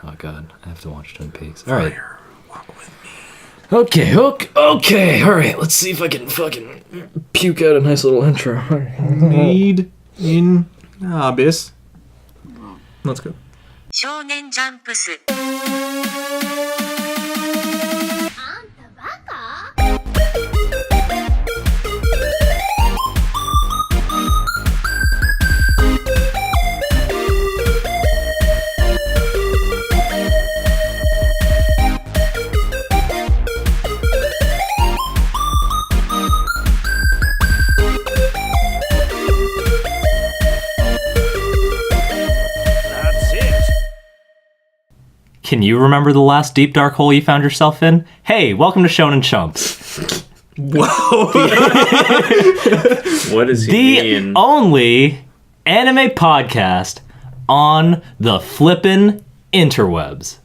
Oh god, I have to watch Twin Peaks. All right. Walk with me. Okay. All right, let's see if I can fucking puke out a nice little intro. Made in Abyss. Let's go. Shonen Chumps. 'Can you remember the last deep dark hole you found yourself in? Hey, welcome to Shonen Chumps. Whoa. What does he mean? The only anime podcast on the flippin' interwebs.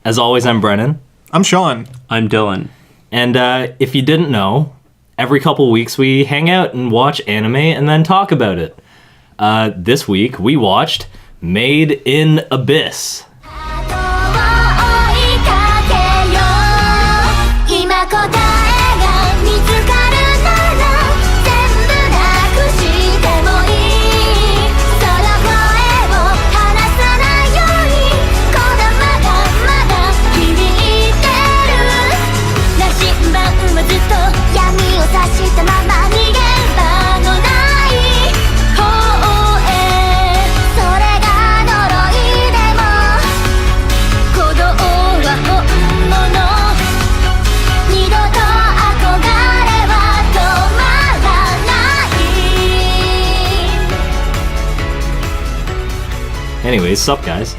As always, I'm Brennan. I'm Sean. I'm Dylan. And if you didn't know, every couple weeks we hang out and watch anime and then talk about it. This week we watched Made in Abyss. Anyways, sup guys?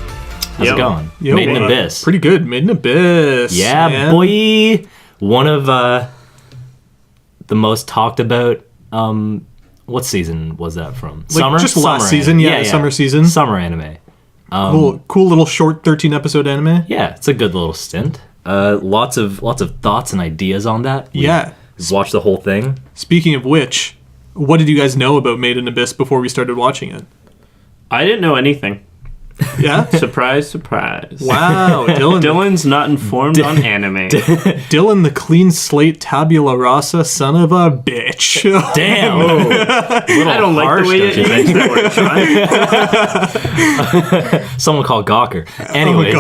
How's it going? Made in Abyss. Pretty good. Made in Abyss. Yeah, man. Boy. One of the most talked about. What season was that from? Like Summer. Just summer last season. Yeah, summer season. Summer anime. Cool little short 13 episode anime. Yeah, it's a good little stint. Lots of thoughts and ideas on that. Yeah. Watched the whole thing. Speaking of which, what did you guys know about Made in Abyss before we started watching it? I didn't know anything. Yeah? Surprise, surprise. Wow, Dylan. Dylan's not informed on anime. Dylan, the clean slate tabula rasa son of a bitch. Damn. I don't like the way you use that word. Someone called Gawker. Anyways,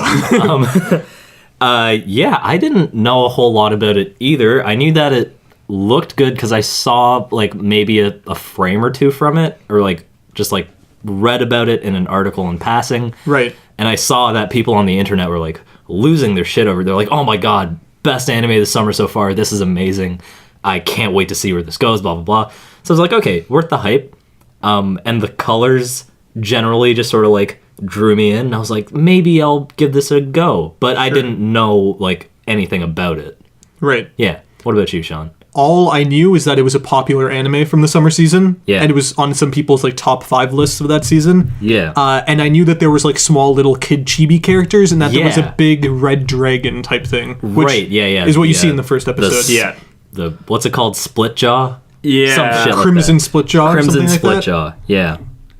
yeah, I didn't know a whole lot about it either. I knew that it looked good because I saw like maybe a frame or two from it, or like just like read about it in an article in passing. Right. And I saw that people on the internet were like losing their shit over it. They're like, oh my god, best anime this summer so far. This is amazing. I can't wait to see where this goes, blah, blah, blah. So I was like, okay, worth the hype. And the colors generally just sort of like drew me in. And I was like, maybe I'll give this a go. But I didn't know like anything about it. Right. Yeah. What about you, Sean? All I knew is that it was a popular anime from the summer season. Yeah. And it was on some people's like top 5 lists of that season. Yeah. And I knew that there was like small little kid chibi characters and that there was Yeah. a big red dragon type thing. Which Right, yeah. is what you see in the first episode. Yeah. The what's it called? Split jaw? Yeah. Some shit like Crimson that. Split Jaw or Crimson something like Split that. Jaw. Yeah.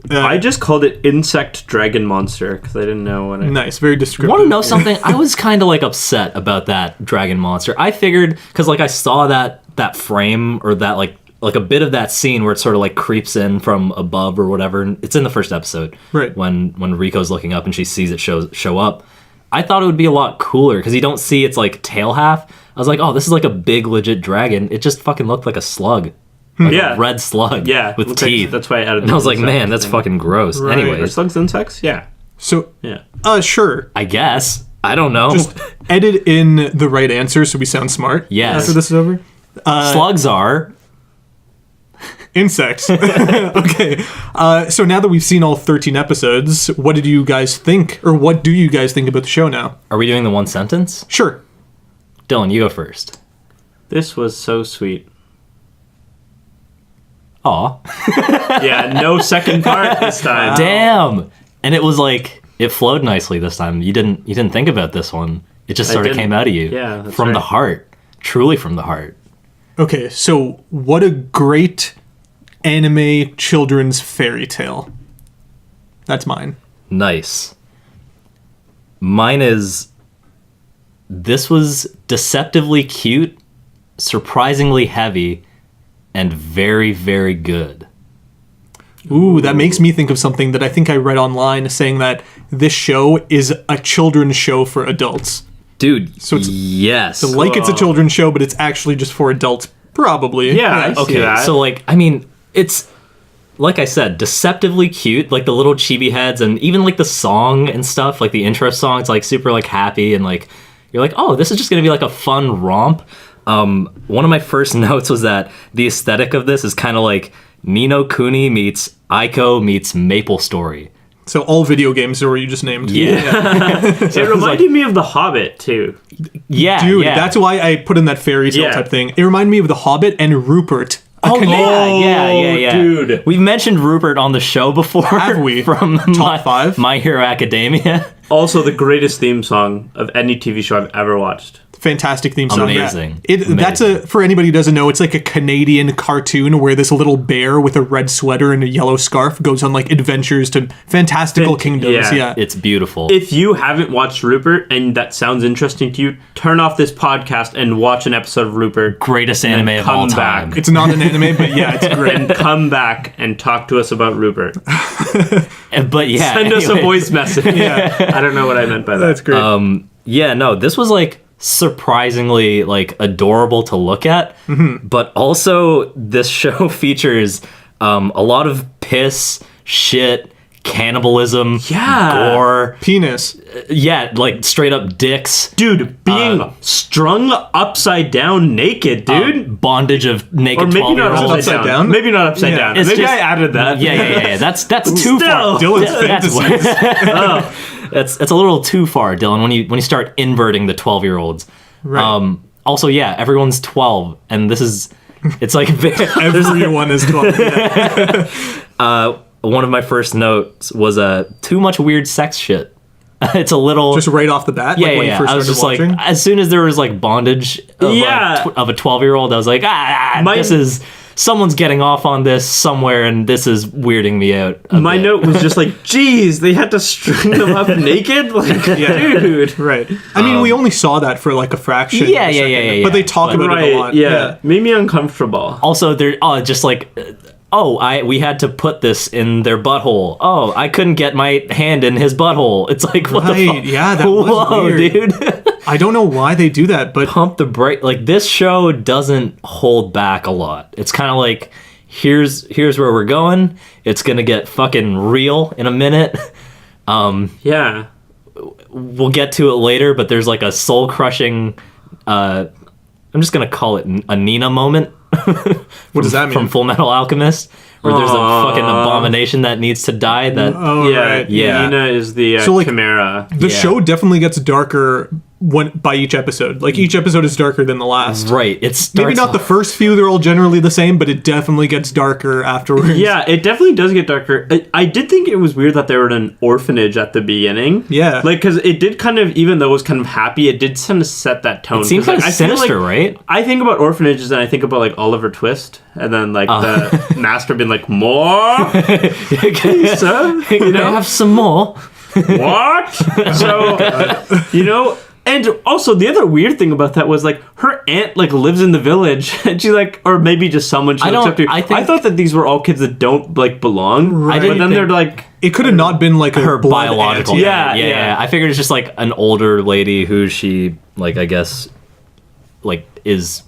I just called it Insect Dragon Monster because I didn't know what it Nice, very descriptive. Want to know something? I was kind of like upset about that dragon monster. I figured because like I saw that frame or that like a bit of that scene where it sort of like creeps in from above or whatever. And it's in the first episode, Right. When Riko's looking up and she sees it show up. I thought it would be a lot cooler because you don't see its like tail half. I was like, oh, this is like a big legit dragon. It just fucking looked like a slug. Like Yeah. a red slug Yeah. with looks like- teeth. that's why I added And I was like, insect man, that's thing. fucking gross. Right. Are Anyways, slugs insects? Yeah. So, Yeah. sure. I guess. I don't know. Just edit in the right answer so we sound smart. Yes. After this is over. Slugs are... Insects. Okay. So now that we've seen all 13 episodes, what did you guys think? Or what do you guys think about the show now? Are we doing the one sentence? Sure. Dylan, you go first. This was so sweet. Aw. Yeah, no second part this time. Damn. And it was like it flowed nicely this time. You didn't think about this one. It just sort of didn't. came out of you. Yeah, that's from the right. heart. Truly from the heart. Okay, so what a great anime children's fairy tale. That's mine. Nice. Mine is, this was deceptively cute, surprisingly heavy, and very, very good. Ooh, that makes me think of something that I think I read online saying that this show is a children's show for adults. Dude, So it's- yes. So like it's a children's show, but it's actually just for adults, probably. Yeah, I see Okay, that. so like, I mean, it's, like I said, deceptively cute, like the little chibi heads, and even like the song and stuff, like the intro song, it's like super like happy, and like, you're like, oh, this is just gonna be like a fun romp. One of my first notes was that the aesthetic of this is kind of like Ni no Kuni meets Aiko meets Maple Story. So all video games are what you just named. It reminded me of The Hobbit, too. Yeah, Dude, yeah. that's why I put in that fairy tale Yeah. type thing. It reminded me of The Hobbit and Rupert. Oh, yeah. dude. We've mentioned Rupert on the show before. Have we? From Top 5? My Hero Academia. Also, the greatest theme song of any TV show I've ever watched. Fantastic theme song. Amazing. That's for anybody who doesn't know, it's like a Canadian cartoon where this little bear with a red sweater and a yellow scarf goes on like adventures to fantastical kingdoms. Yeah. It's beautiful. If you haven't watched Rupert and that sounds interesting to you, turn off this podcast and watch an episode of Rupert. Greatest anime of all come time. back. It's not an anime, but yeah, it's great. And come back and talk to us about Rupert. But yeah. Send us a anyway. voice message. Yeah. I don't know what I meant by that. That's great. Yeah, no, this was like surprisingly like adorable to look at, but also this show features a lot of piss, shit, cannibalism, Yeah. gore, Penis. yeah, like straight up dicks, Dude, being strung upside down naked, dude. bondage of or naked maybe 12 not year olds. upside, Upside down. down? Maybe not upside Yeah. down. It's Maybe just- I added that. Yeah. That's too Still. far. Dylan's That's fantasies. That's a little too far, Dylan. When you start inverting the 12-year-olds. Right. Also, yeah, everyone's 12, and this is, it's like Everyone is 12. Yeah. one of my first notes was too much weird sex shit. It's a little Just right off the bat, yeah, like when yeah. you first I was started just watching. like, as soon as there was like bondage of, Yeah. of a 12-year-old, I was like, My- this is someone's getting off on this somewhere, and this is weirding me out. My note was just like, geez, they had to string them up naked? Like, dude. Right. I mean, we only saw that for like a fraction. Yeah, of a yeah, second, yeah, But they talk But- about it a lot. Right, yeah. Made me uncomfortable. Also, they're just like, we had to put this in their butthole. Oh, I couldn't get my hand in his butthole. It's like, what the Right, fuck? yeah, that was Whoa, weird. dude. I don't know why they do that, but Pump the brake. Like, this show doesn't hold back a lot. It's kind of like, here's where we're going. It's gonna get fucking real in a minute. Yeah. We'll get to it later, but there's like a soul crushing. I'm just gonna call it a Nina moment. what does that mean? From Full Metal Alchemist, where there's a Aw. fucking abomination that needs to die. That Oh, yeah, right. yeah. Nina is the So, like, Chimera. The Yeah. show definitely gets darker by each episode. Like each episode is darker than the last. right. It starts Maybe not the first few; they're all generally the same, but it definitely gets darker afterwards. Yeah, it definitely does get darker. I did think it was weird that they were in an orphanage at the beginning. Yeah. Like, because it did kind of, even though it was kind of happy, it did kind of set that tone. It seems 'Cause, kind of I feel sinister, like, right? I think about orphanages and I think about, like, Oliver Twist. And then, like, the master being like, more? Sir? You know, have some more. What? So, you know... And also, the other weird thing about that was, like, her aunt, like, lives in the village. And she, like... Or maybe just someone she I looks don't- up to. I think- I thought that these were all kids that don't, like, belong. Right. But then think- they're, like... It could have not been like Her a blood biological. aunt. Yeah, yeah, yeah. I figured it's just like an older lady who she, like, I guess, like, is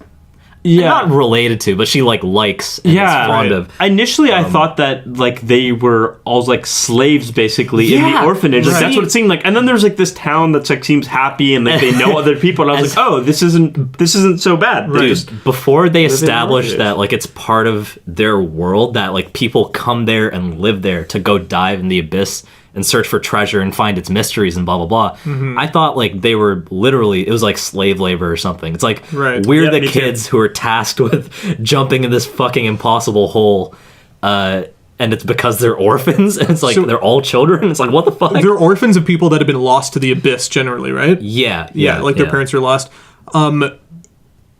not related to, but she like likes and is fond of. Initially, I thought that like they were all like slaves basically in the Yeah, orphanage. Like, right. that's what it seemed like. And then there's like this town that's like seems happy and like they know other people. And I was As- like, oh, this isn't so bad. They Dude, just- before they in establish orphanage. that like it's part of their world, that like people come there and live there to go dive in the abyss and search for treasure and find its mysteries and blah blah blah. Mm-hmm. I thought like they were literally, it was like slave labor or something. It's like Right. we're Yeah, the me too. kids who are tasked with jumping in this fucking impossible hole, and it's because they're orphans and it's like So- they're all children. It's like, what the fuck? They're orphans of people that have been lost to the abyss, generally, right? yeah, Yeah, like their parents are lost.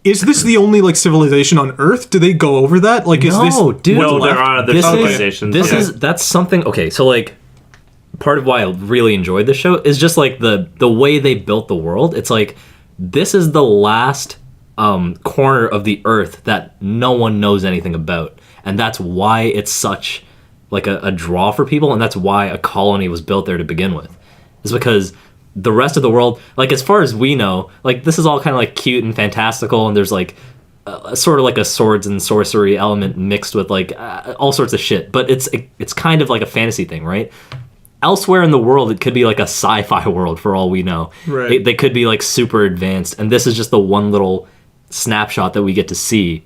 Is this the only like civilization on Earth? Do they go over that? Like, is this No, dude. no, what's there left? are other This civilizations. is yeah. that's something. Okay, so like part of why I really enjoyed the show is just like the way they built the world. It's like this is the last corner of the earth that no one knows anything about, and that's why it's such like a draw for people, and that's why a colony was built there to begin with. Is because the rest of the world, like as far as we know, like this is all kind of like cute and fantastical, and there's like sort of like a swords and sorcery element mixed with like all sorts of shit, but it's kind of like a fantasy thing, right? Elsewhere in the world, it could be like a sci-fi world for all we know. Right. They could be like super advanced, and this is just the one little snapshot that we get to see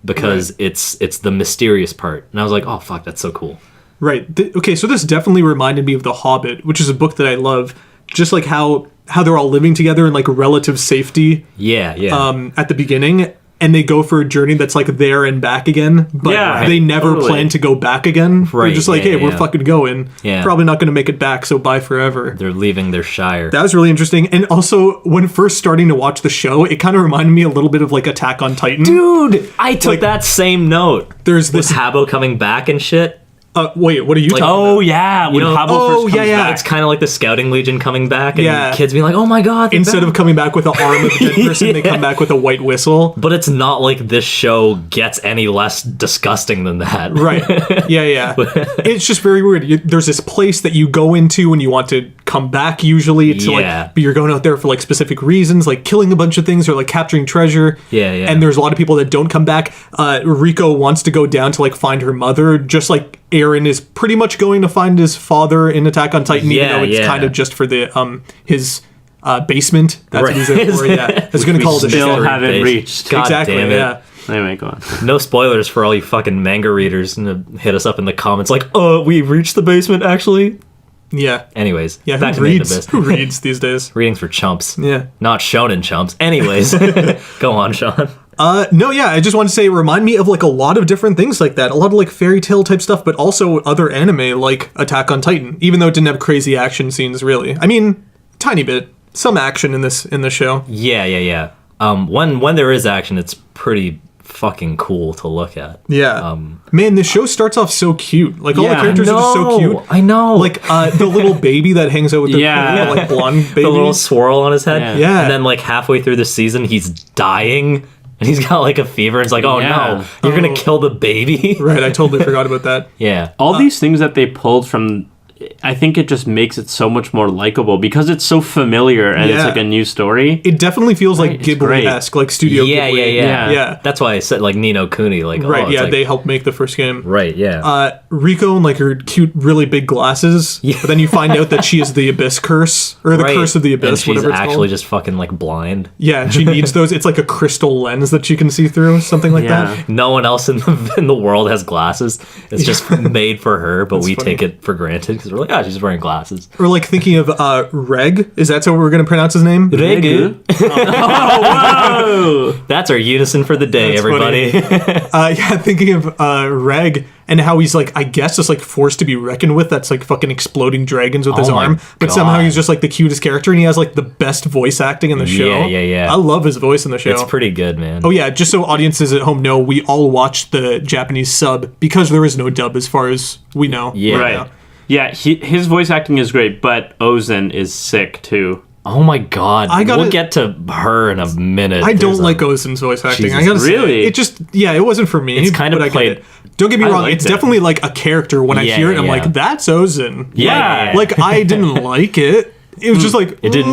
because it's the mysterious part. And I was like, oh fuck, that's so cool. Right. Okay, so this definitely reminded me of The Hobbit, which is a book that I love. Just like how they're all living together in like relative safety. Yeah. At the beginning, and they go for a journey that's like there and back again, but they never plan to go back again. They're just like, hey, we're fucking going. Yeah. Probably not going to make it back, so bye forever. They're leaving their shire. That was really interesting. And also, when first starting to watch the show, it kind of reminded me a little bit of like Attack on Titan. Dude, I took that same note. There's this With Habbo coming back and shit. Wait, what are you talking Oh about? yeah, when Habbo first comes back. It's kind of like the Scouting Legion coming back, and Yeah. kids being like, "Oh my god!" they're Instead back." of coming back with an arm of a dead person, they come back with a white whistle. But it's not like this show gets any less disgusting than that. Right. Yeah. It's just very weird. There's this place that you go into when you want to come back, usually to like, but you're going out there for like specific reasons, like killing a bunch of things or like capturing treasure. Yeah. And there's a lot of people that don't come back. Rico wants to go down to like find her mother, just like Aaron is pretty much going to find his father in Attack on Titan, even though it's kind of just for the his basement. That's what he's there for. Yeah, I was going to call it a still mystery haven't base. reached. God exactly. damn it. Yeah. Anyway, go on. No spoilers for all you fucking manga readers, and hit us up in the comments like, "Oh, we reached the basement actually." Yeah. Anyways, Yeah. back Who to Made in reads? Abyss. Who reads these days? Readings for chumps. Yeah. Not shonen chumps. Anyways, go on, Sean. No, yeah, I just want to say, remind me of like a lot of different things like that. A lot of like fairy tale type stuff, but also other anime like Attack on Titan, even though it didn't have crazy action scenes really. I mean, tiny bit. Some action in the show. Yeah. When there is action, it's pretty fucking cool to look at. Yeah. Man, this show starts off so cute. Like all the characters are just so cute. I know. Like the little baby that hangs out with the like blonde baby. The little swirl on his head. Yeah. And then like halfway through the season, he's dying. And he's got like a fever. It's like, oh no, you're going to kill the baby. Right, I totally forgot about that. Yeah. All these things that they pulled from, I think it just makes it so much more likable because it's so familiar and it's like a new story. It definitely feels like Ghibli-esque, like Studio Ghibli. Yeah. That's why I said like Ni no Kuni. Like, Right, it's like, they helped make the first game. Right, yeah. Rico and like her cute, really big glasses. Yeah. But then you find out that she is the Abyss Curse, or the Curse of the Abyss, and she's whatever it's actually called. just fucking like blind. Yeah, and she needs those. It's like a crystal lens that she can see through, something like that. No one else in the world has glasses. It's just made for her, but we funny. take it for granted because we're like, she's wearing glasses. Or like thinking of Reg. Is that how we're going to pronounce his name? Regu. Whoa! That's our unison for the day, That's everybody. Yeah, thinking of Reg and how he's like, I guess, just like forced to be reckoned with. That's like fucking exploding dragons with his my arm. But somehow God. he's just like the cutest character, and he has like the best voice acting in the show. Yeah. I love his voice in the show. It's pretty good, man. Oh yeah, just so audiences at home know, we all watched the Japanese sub because there is no dub as far as we know. Yeah. right Right. now. Yeah, his voice acting is great, but Ozen is sick too. Oh my god. gotta- We'll get to her in a minute. I don't There's like a- Ozen's voice acting. Jesus, I gotta really? say, it just it wasn't for me. It's kind of but I get played- it. Don't get me I wrong, liked it's it. definitely like a character. When I Yeah, hear it, I'm yeah. like, that's Ozen. Yeah. Like I didn't like it. It was just like It didn't-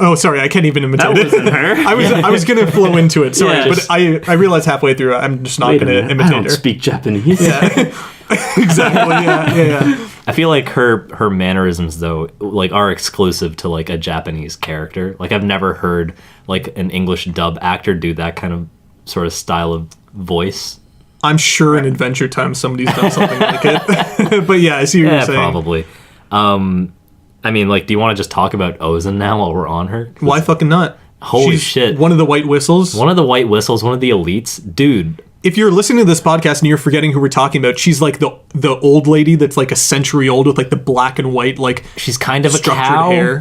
Oh, sorry, I can't even imitate That it. wasn't her. I was gonna flow into it. Sorry, Yeah. but I realized halfway through I'm just not Wait a gonna minute, I imitate don't her. speak Japanese. Exactly. Yeah. I feel like her mannerisms though like are exclusive to like a Japanese character. Like I've never heard like an English dub actor do that kind of sort of style of voice. I'm sure in Adventure Time somebody's done something like it. But yeah, I see what Yeah, you're saying. probably. I mean, like, do you want to just talk about Ozen now while we're on her? Why fucking not? Holy She's shit. One of the white whistles. One of the white whistles, one of the elites. Dude, If you're listening to this podcast and you're forgetting who we're talking about, she's like the old lady that's like a century old with like the black and white like she's kind of a structured cow. hair.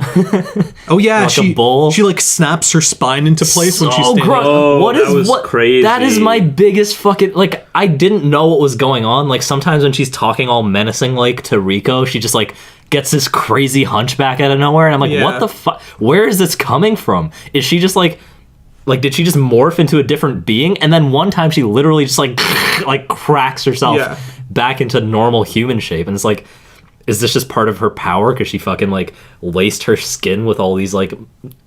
Oh yeah, Like a she bull. she like snaps her spine into place when she's So standing. gross. Oh, What that is was what? crazy. That is my biggest fucking like. I didn't know what was going on. Like sometimes when she's talking all menacing like to Rico, she just like gets this crazy hunchback out of nowhere, and I'm like, what the fuck? Where is this coming from? Is she just like did she just morph into a different being? And then one time she literally just like cracks herself back into normal human shape, and it's like, is this just part of her power because she fucking like laced her skin with all these like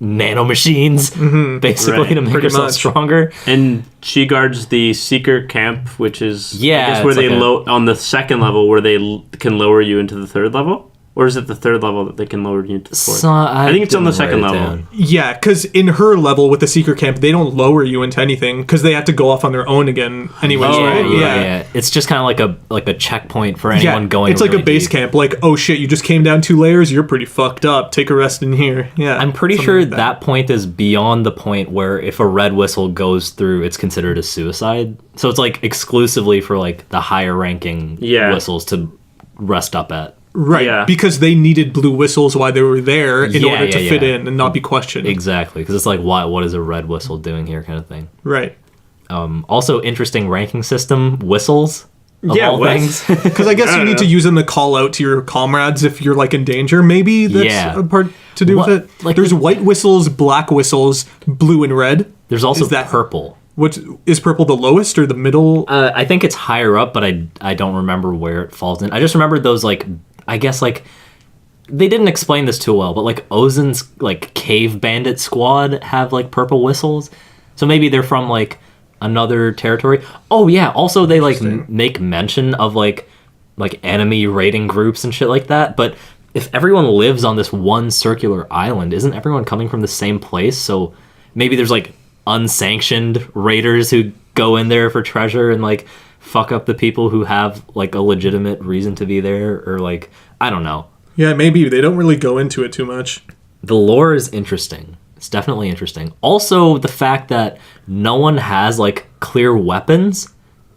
nanomachines basically to make herself stronger? And she guards the seeker camp, which is I guess where it's they on the second level where they can lower you into the third level. Or is it the third level that they can lower you to the fourth? I think it's on the second level. Yeah, because in her level with the Seeker Camp, they don't lower you into anything because they have to go off on their own again anyways, right? Yeah. It's just kind of like a checkpoint for anyone going. It's like a base camp. Like, oh shit, you just came down 2 layers. You're pretty fucked up. Take a rest in here. Yeah, I'm pretty sure like that point is beyond the point where if a red whistle goes through, it's considered a suicide. So it's like exclusively for like the higher ranking whistles to rest up at. Right, because they needed blue whistles while they were there in order to fit in and not be questioned. Exactly, because it's like, what is a red whistle doing here kind of thing. Right. Also, interesting ranking system, whistles, of all things. Because I guess you need to use them to call out to your comrades if you're like in danger. Maybe that's a part to do with it. Like, there's white whistles, black whistles, blue and red. There's also purple. What is purple the lowest or the middle? I think it's higher up, but I don't remember where it falls in. I just remember those like, I guess like, they didn't explain this too well, but like Ozen's like cave bandit squad have like purple whistles, so maybe they're from like another territory. Oh yeah, also they like make mention of like enemy raiding groups and shit like that. But if everyone lives on this one circular island, isn't everyone coming from the same place? So maybe there's like unsanctioned raiders who go in there for treasure and like fuck up the people who have like a legitimate reason to be there, or like, I don't know. Yeah, maybe they don't really go into it too much. The lore is interesting. It's definitely interesting. Also, the fact that no one has like clear weapons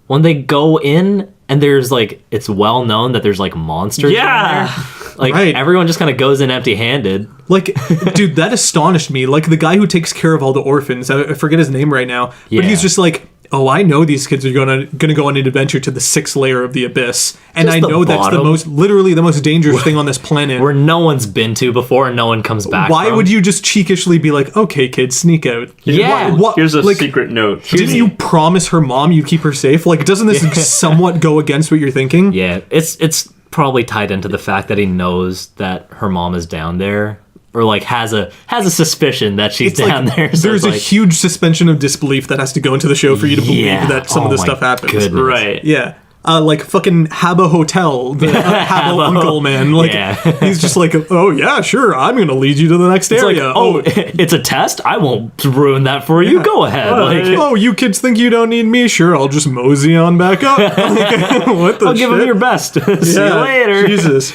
when they go in, and there's like, it's well known that there's like monsters in there. Like, everyone just kind of goes in empty-handed. Like, dude, that astonished me. Like, the guy who takes care of all the orphans, I forget his name right now, but he's just like, oh, I know these kids are gonna go on an adventure to the 6th layer of the abyss, and I know that's literally the most dangerous thing on this planet, where no one's been to before and no one comes back. Why would you just cheekishly be like, okay, kids, sneak out? Here's a secret note. Didn't you promise her mom you'd keep her safe? Like, doesn't this somewhat go against what you're thinking? Yeah, it's probably tied into the fact that he knows that her mom is down there. Or like has a suspicion that she's down there. So there's a huge suspension of disbelief that has to go into the show for you to believe that some of this stuff happens. Goodness. Right. Yeah. Like fucking Habba Hotel, the Habba uncle man. Like he's just like, oh yeah, sure, I'm gonna lead you to the next area. Like, it's a test. I won't ruin that for you. Go ahead. Oh, you kids think you don't need me? Sure, I'll just mosey on back up. Like, what the? I'll give him your best. See you later. Jesus.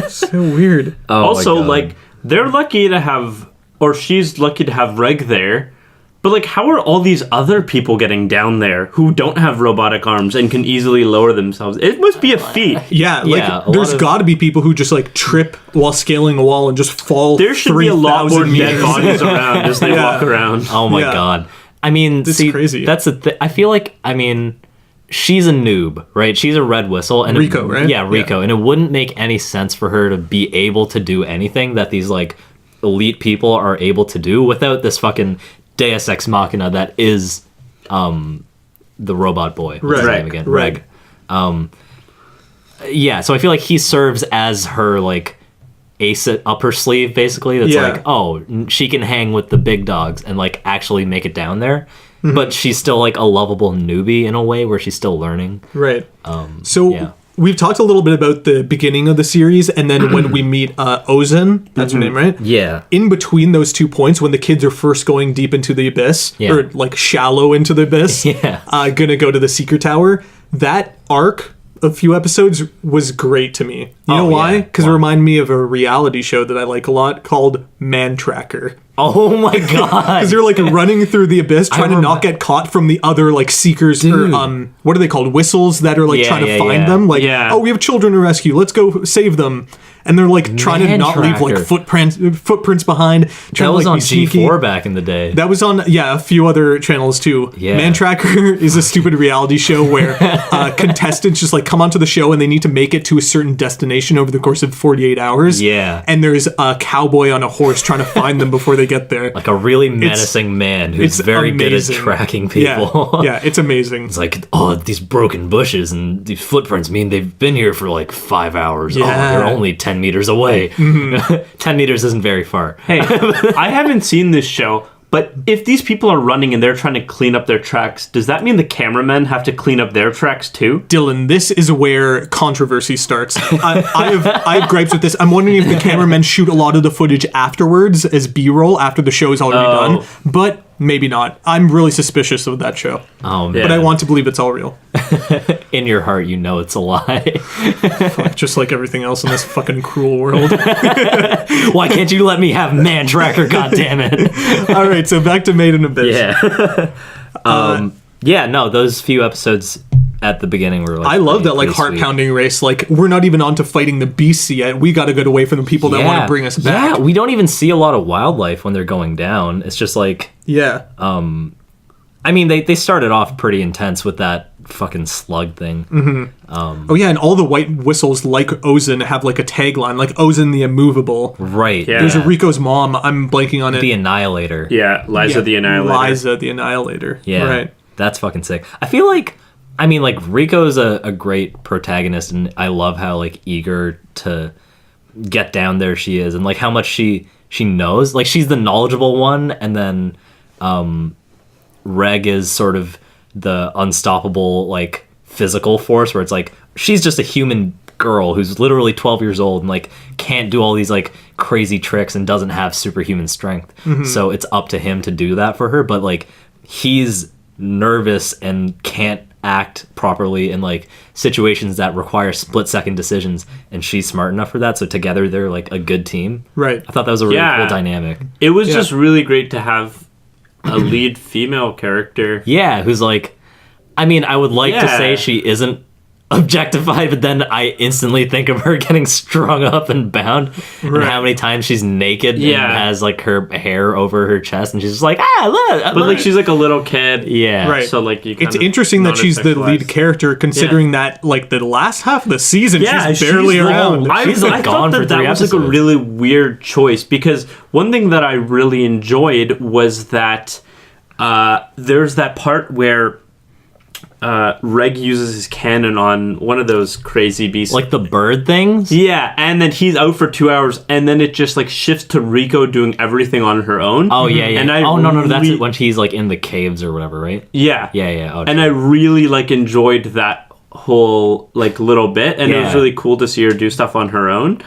So weird. Also, like, they're lucky to have, or she's lucky to have Reg there, but like, how are all these other people getting down there who don't have robotic arms and can easily lower themselves? It must be a feat. Yeah, like, there's got to be people who just like trip while scaling a wall and just fall. There should be a lot more dead bodies around as they walk around. Oh my god. I mean, it's crazy. That's I feel like, I mean, she's a noob, right? She's a red whistle. And Rico, right? Yeah, Rico. Yeah. And it wouldn't make any sense for her to be able to do anything that these, like, elite people are able to do without this fucking Deus Ex Machina that is the robot boy. What's his name again? Reg. Yeah, so I feel like he serves as her, like, ace up her sleeve, basically. That's like, oh, she can hang with the big dogs and, like, actually make it down there. Mm-hmm. But she's still like a lovable newbie in a way where she's still learning. Right. We've talked a little bit about the beginning of the series, and then when we meet Ozen, that's her name, right? Yeah. In between those 2 points, when the kids are first going deep into the abyss, or like shallow into the abyss, gonna go to the Seeker Tower, that arc, a few episodes, was great to me. You know why? Because it reminded me of a reality show that I like a lot called Man Tracker. Oh my god! Because they're like running through the abyss, trying to not get caught from the other like seekers, or what are they called? Whistles that are like trying to find them. Like, oh, we have children to rescue. Let's go save them. and they're like trying to not leave like Man-Tracker. footprints behind. That Trying was to, like, on be sneaky. G4 back in the day. That was on, a few other channels too. Yeah. Man-Tracker is a stupid reality show where contestants just like come onto the show and they need to make it to a certain destination over the course of 48 hours. Yeah. And there's a cowboy on a horse trying to find them before they get there. Like a really menacing man who's very good at tracking people. Yeah, it's amazing. It's like, oh, these broken bushes and these footprints mean they've been here for like 5 hours. Yeah. Oh, they're only 10 meters away. 10 meters isn't very far. Hey, I haven't seen this show, but if these people are running and they're trying to clean up their tracks, does that mean the cameramen have to clean up their tracks too? Dylan, this is where controversy starts. I have gripes with this. I'm wondering if the cameramen shoot a lot of the footage afterwards as B-roll after the show is already done, but maybe not. I'm really suspicious of that show. Oh, Yeah. But I want to believe it's all real. in your heart, you know it's a lie. Just like everything else in this fucking cruel world. Why can't you let me have Man-Tracker, goddammit? All right, so back to Made in Abyss. Yeah. Yeah, no, those few episodes at the beginning were like... I love that, like, pretty sweet. heart-pounding race. Like, we're not even on to fighting the beasts yet. We got to get away from the people that want to bring us back. Yeah, we don't even see a lot of wildlife when they're going down. It's just like... Yeah. I mean, they started off pretty intense with that fucking slug thing. Oh, yeah, and all the white whistles, like Ozen, have, like, a tagline, like Ozen the Immovable. Right. Yeah. There's a Rico's mom. I'm blanking on it. The Annihilator. Yeah, Liza the Annihilator. Liza the Annihilator. Yeah. Right. That's fucking sick. I feel like, I mean, like, Rico's a great protagonist, and I love how, like, eager to get down there she is, and, like, how much she knows. Like, she's the knowledgeable one, and then Reg is sort of the unstoppable, like, physical force, where it's like, she's just a human girl who's literally 12 years old and, like, can't do all these, like, crazy tricks and doesn't have superhuman strength. So it's up to him to do that for her, but, like, he's nervous and can't act properly in like situations that require split-second decisions, and she's smart enough for that, so together they're like a good team. Right. I thought that was a really cool dynamic. It was just really great to have a lead female character. Yeah, who's like, I mean, I would like to say she isn't objectified, but then I instantly think of her getting strung up and bound, and how many times she's naked and has like her hair over her chest, and she's just like, look. But like she's like a little kid. Yeah. Right. So like it's interesting that she's the lead character, considering that like the last half of the season she's barely around. She's like gone for 3 that was episodes. like a really weird choice, because one thing that I really enjoyed was that there's that part where Reg uses his cannon on one of those crazy beasts, like the bird things. Yeah, and then he's out for 2 hours, and then it just like shifts to Rico doing everything on her own. Oh yeah, yeah. And no, that's when she's like in the caves or whatever, right? Yeah, yeah. Oh, and I really like enjoyed that whole like little bit, and it was really cool to see her do stuff on her own.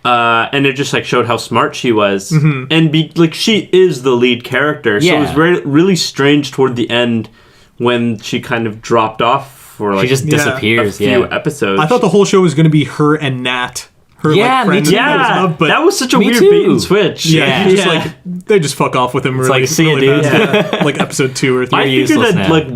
And it just like showed how smart she was, and like she is the lead character. So it was really strange toward the end when she kind of dropped off for like she just disappears. a few episodes. I thought the whole show was going to be her and Nat. Her, like, friend but that was such a weird bait and switch. Yeah, just like they just fuck off with him. It's really, like, see really ya, dude. fast. Like episode 2 or 3. I figured that like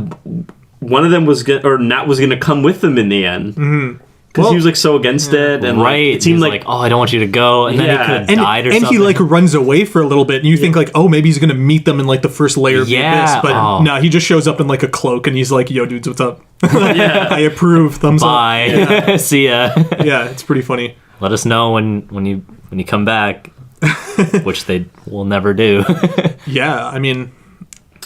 one of them was Nat was gonna come with them in the end. Because he was like so against it, and like, it seemed like, oh, I don't want you to go, and then he could have died or and something. he like runs away for a little bit, and you think like, oh, maybe he's gonna meet them in like the first layer of the abyss, but no, he just shows up in like a cloak, and he's like, yo, dudes, what's up? I approve. Thumbs Bye. up. Bye. See ya. Yeah, it's pretty funny. Let us know when you come back, which they will never do. Yeah, I mean,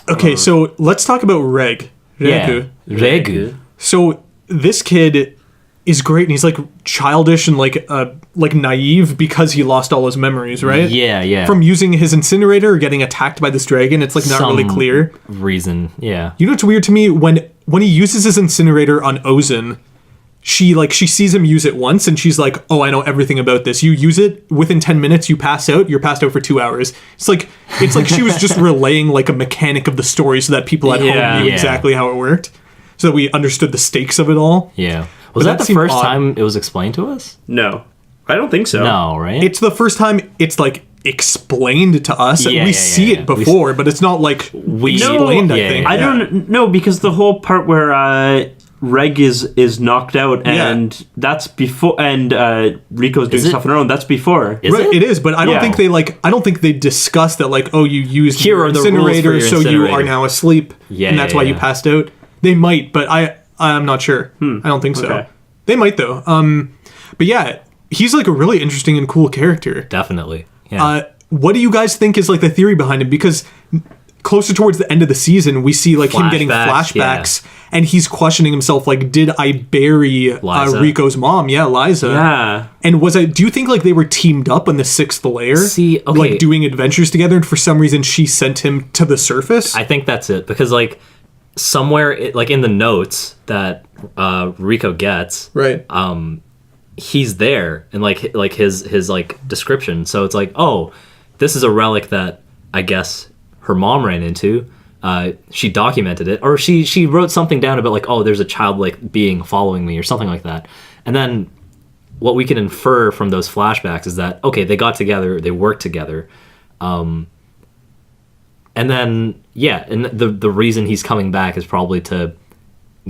okay, so let's talk about Regu. Regu. So this kid is great, and he's like childish and like naive because he lost all his memories, right? Yeah. From using his incinerator or getting attacked by this dragon, it's like not really clear. Reason, yeah. You know what's weird to me? When he uses his incinerator on Ozen, she sees him use it once, and she's like, "Oh, I know everything about this. You use it within 10 minutes, you pass out. You're passed out for 2 hours." It's like she was just relaying like a mechanic of the story so that people at home knew exactly how it worked, so that we understood the stakes of it all. Yeah. Was that the first time it was explained to us? No, I don't think so. No, right? It's the first time it's like explained to us. We see it before, but it's not like we explained. I think I don't know, because the whole part where Reg is knocked out, and that's before, and Rico's doing stuff on her own. That's before. It is, but I don't think I don't think they discussed that. Like, oh, you used your incinerator, so you are now asleep, and that's why you passed out. They might, but I'm not sure. I don't think so. Okay. They might though. But yeah, he's like a really interesting and cool character. Definitely. Yeah. What do you guys think is like the theory behind him? Because closer towards the end of the season, we see like him getting flashbacks, and he's questioning himself, like, did I bury Rico's mom? Yeah, Liza. Yeah. And do you think like they were teamed up on the 6th layer? See, okay. Like doing adventures together, and for some reason she sent him to the surface? I think that's it, because like somewhere like in the notes that Rico gets, right, he's there, and like his like description, so it's like, oh, this is a relic that I guess her mom ran into. She documented it, or she wrote something down about like, oh, there's a childlike being following me or something like that. And then what we can infer from those flashbacks is that, okay, they got together, they worked together, and then and the reason he's coming back is probably to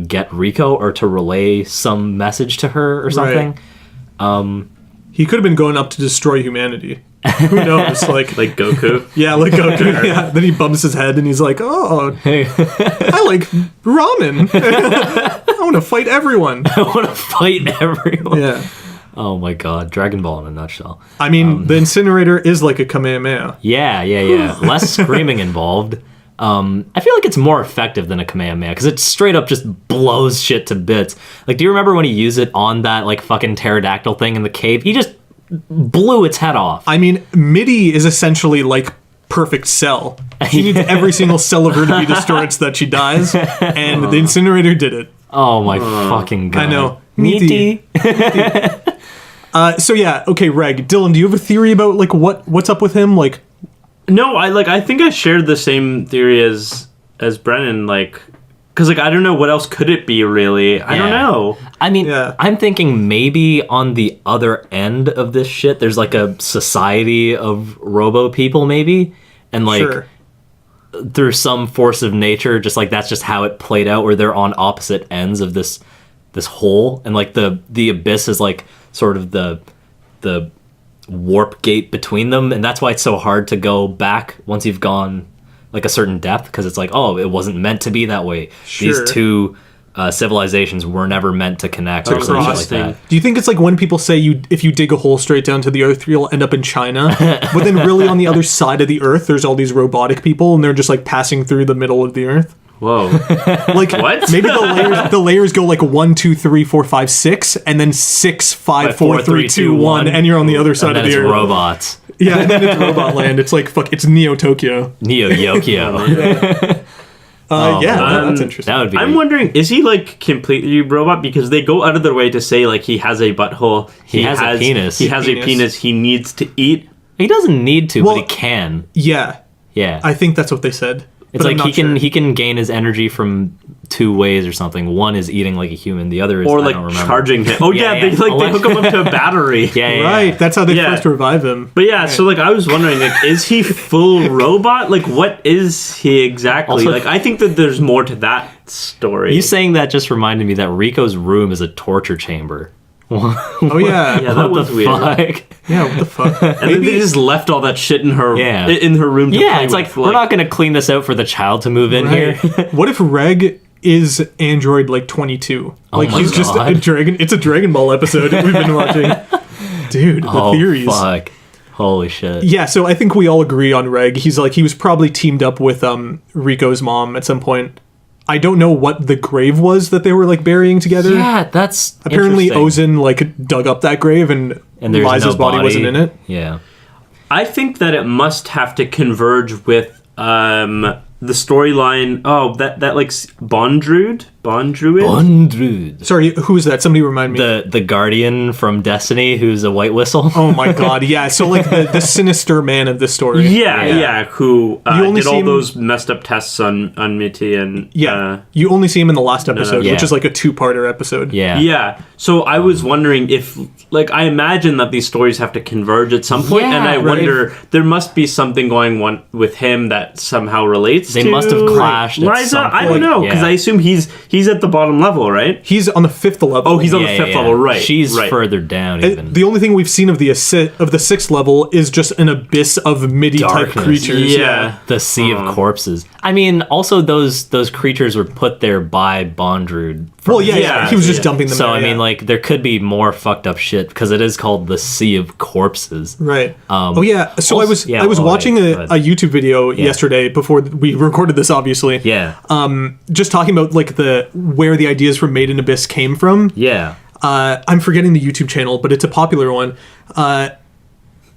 get Rico or to relay some message to her or something. Right. He could have been going up to destroy humanity. Who knows? Like Goku. Yeah, like Goku. Yeah. Then he bumps his head and he's like, "Oh, hey, I like ramen. I want to fight everyone. I want to fight everyone." Yeah. Oh my God, Dragon Ball in a nutshell. I mean, the incinerator is like a Kamehameha. Yeah. Less screaming involved. I feel like it's more effective than a Kamehameha because it straight up just blows shit to bits. Like, do you remember when he used it on that like fucking pterodactyl thing in the cave? He just blew its head off. I mean, Mitty is essentially like perfect cell. She needs every single cell of her to be destroyed so that she dies, and the incinerator did it. Oh my fucking God. I know. Mitty. So yeah, okay, Reg. Dylan, do you have a theory about like what's up with him? Like, no, I think I shared the same theory as Brennan, like, because like I don't know what else could it be really. I don't know. I mean, I'm thinking maybe on the other end of this shit, there's like a society of robo people, maybe, and like through some force of nature, just like that's just how it played out, where they're on opposite ends of this hole, and like the abyss is like sort of the warp gate between them, and that's why it's so hard to go back once you've gone like a certain depth, because it's like, oh, it wasn't meant to be that way. These two civilizations were never meant to connect or something like that. Do you think it's like when people say if you dig a hole straight down to the earth, you'll end up in China, but then really on the other side of the earth there's all these robotic people and they're just like passing through the middle of the earth? Whoa. Like, what? Maybe the layers go like 1, 2, 3, 4, 5, 6, and then 6, 5, 4, 3, 2, 1, and you're on the other side of the earth. Robots. Yeah, and then it's Robot Land. It's like, it's Neo Tokyo. Neo Yokio. That's interesting. That would be. I'm wondering, is he like completely robot? Because they go out of their way to say like he has a butthole. He has a penis. He has a penis. He needs to eat. He doesn't need to, but he can. Yeah. I think that's what they said. It's like he can gain his energy from 2 ways or something. One is eating like a human. The other is like charging him. Oh yeah, they hook him up to a battery. Right. That's how they first revive him. But so like I was wondering, like, is he full robot? Like, what is he exactly? Also, like, I think that there's more to that story. You saying that just reminded me that Rico's room is a torture chamber. Oh yeah, that was weird. Yeah, what the fuck? And maybe they just left all that shit in her room. To play it's with. Like, we're not gonna clean this out for the child to move in here. What if Reg is Android like 22? Like he's just a dragon. It's a Dragon Ball episode we've been watching. Dude, the theories. Fuck. Holy shit. Yeah, so I think we all agree on Reg. He's like, he was probably teamed up with Rico's mom at some point. I don't know what the grave was that they were like burying together. Yeah, that's apparently Ozen like dug up that grave and Liza's body wasn't in it. Yeah, I think that it must have to converge with the storyline. Oh, that like Bondruid. Sorry, who is that? Somebody remind me. The Guardian from Destiny, who's a white whistle. Oh my God, yeah. So like the sinister man of this story. Yeah. Who did all those messed up tests on Mitty and you only see him in the last episode, which is like a 2-parter episode. Yeah. So I was wondering if, like, I imagine that these stories have to converge at some point, and I wonder there must be something going on with him that somehow relates. They must have clashed. Liza, I don't know, because I assume he's He's at the bottom level, right? He's on the 5th level. Oh, he's on the 5th level, right? She's right. further down even. The only thing we've seen of the 6th level is just an abyss of MIDI-type Darkness. creatures. Yeah. The sea of corpses. I mean, also those creatures were put there by Bondrewd. Well, yeah, he was just dumping them So, there, I mean, like, there could be more fucked up shit because it is called the Sea of Corpses. Right. So I was watching a YouTube video yesterday before we recorded this, obviously. Yeah. Just talking about like where the ideas for Made in Abyss came from. Yeah. I'm forgetting the YouTube channel, but it's a popular one.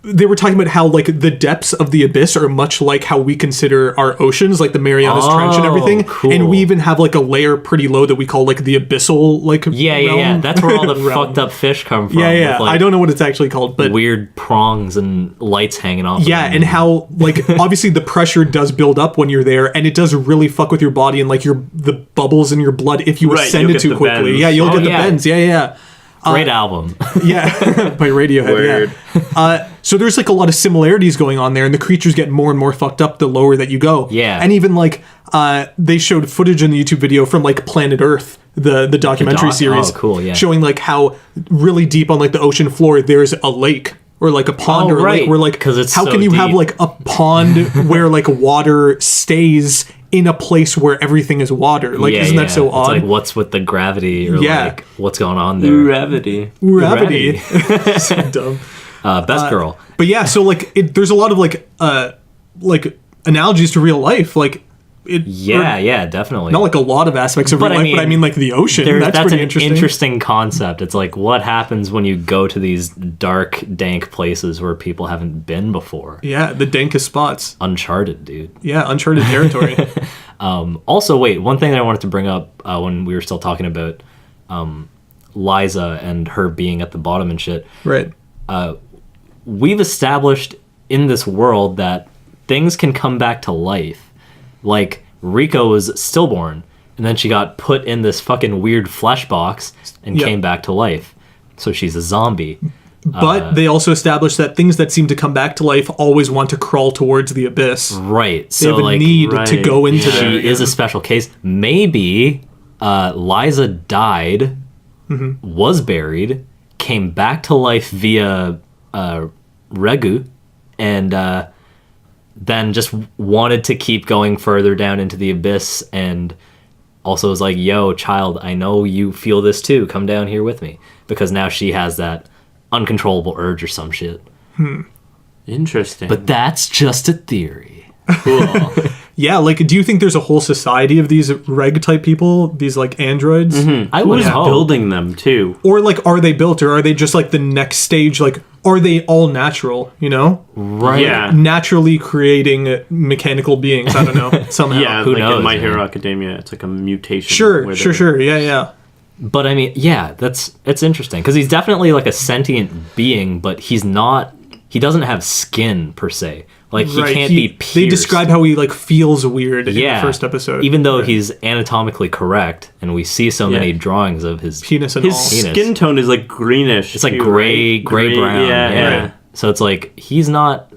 They were talking about how like the depths of the abyss are much like how we consider our oceans, like the Marianas Trench and everything. Cool. And we even have like a layer pretty low that we call like the abyssal like realm. That's where all the fucked up fish come from. Yeah. With, like, I don't know what it's actually called, but weird prongs and lights hanging off. yeah, and how like obviously the pressure does build up when you're there, and it does really fuck with your body and like the bubbles in your blood if you ascend it too quickly. Bends. Yeah, you'll get the bends. Yeah. Great album. Yeah, by Radiohead. Word. Yeah. So there's like a lot of similarities going on there, and the creatures get more and more fucked up the lower that you go. Yeah. And even like they showed footage in the YouTube video from like Planet Earth, the documentary series. Oh, cool. Yeah. Showing like how really deep on like the ocean floor there's a lake. Or like a pond or a lake where like 'Cause it's how so can you have deep. like a pond where like water stays in a place where everything is water? Like isn't that so odd? It's like what's with the gravity or Yeah. like what's going on there? Gravity. Gravity. So dumb. Best girl. But yeah, so like there's a lot of like analogies to real life, like Yeah, definitely. not like a lot of aspects of But real I life, but I mean, mean like the ocean. That's an pretty interesting. concept. It's like what happens when you go to these dark, dank places where people haven't been before. Yeah, the dankest spots. Uncharted, dude. Yeah, uncharted territory. Also, wait, one thing that I wanted to bring up when we were still talking about Liza and her being at the bottom and shit. Right. We've established in this world that things can come back to life. Like, Rico was stillborn, and then she got put in this fucking weird flesh box and came back to life. So she's a zombie. But they also established that things that seem to come back to life always want to crawl towards the abyss. Right. They So, have a like, need to go into she there. is a special case. Maybe Liza died, was buried, came back to life via Regu, and then just wanted to keep going further down into the abyss, and also was like, yo, child, I know you feel this too. Come down here with me. Because now she has that uncontrollable urge or some shit. Interesting. But that's just a theory. cool. Yeah, like, do you think there's a whole society of these reg type people, these like androids? I would Who's hope. building them too? Or like, are they built, or are they just like the next stage? Like, are they all natural? You know, Right. Yeah. naturally creating mechanical beings. I don't know somehow. Yeah, Who like knows, in My man? Hero Academia, it's like a mutation. Sure, where sure, they're- sure. Yeah. But I mean, yeah, it's interesting because he's definitely like a sentient being, but he doesn't have skin per se. Like he can't be pierced. They describe how he like feels weird in yeah, the first episode. even though he's anatomically correct, and we see so many drawings of his penis and His all. Penis. skin tone is like greenish. It's like too, gray right? brown. Yeah. Right. So it's like he's not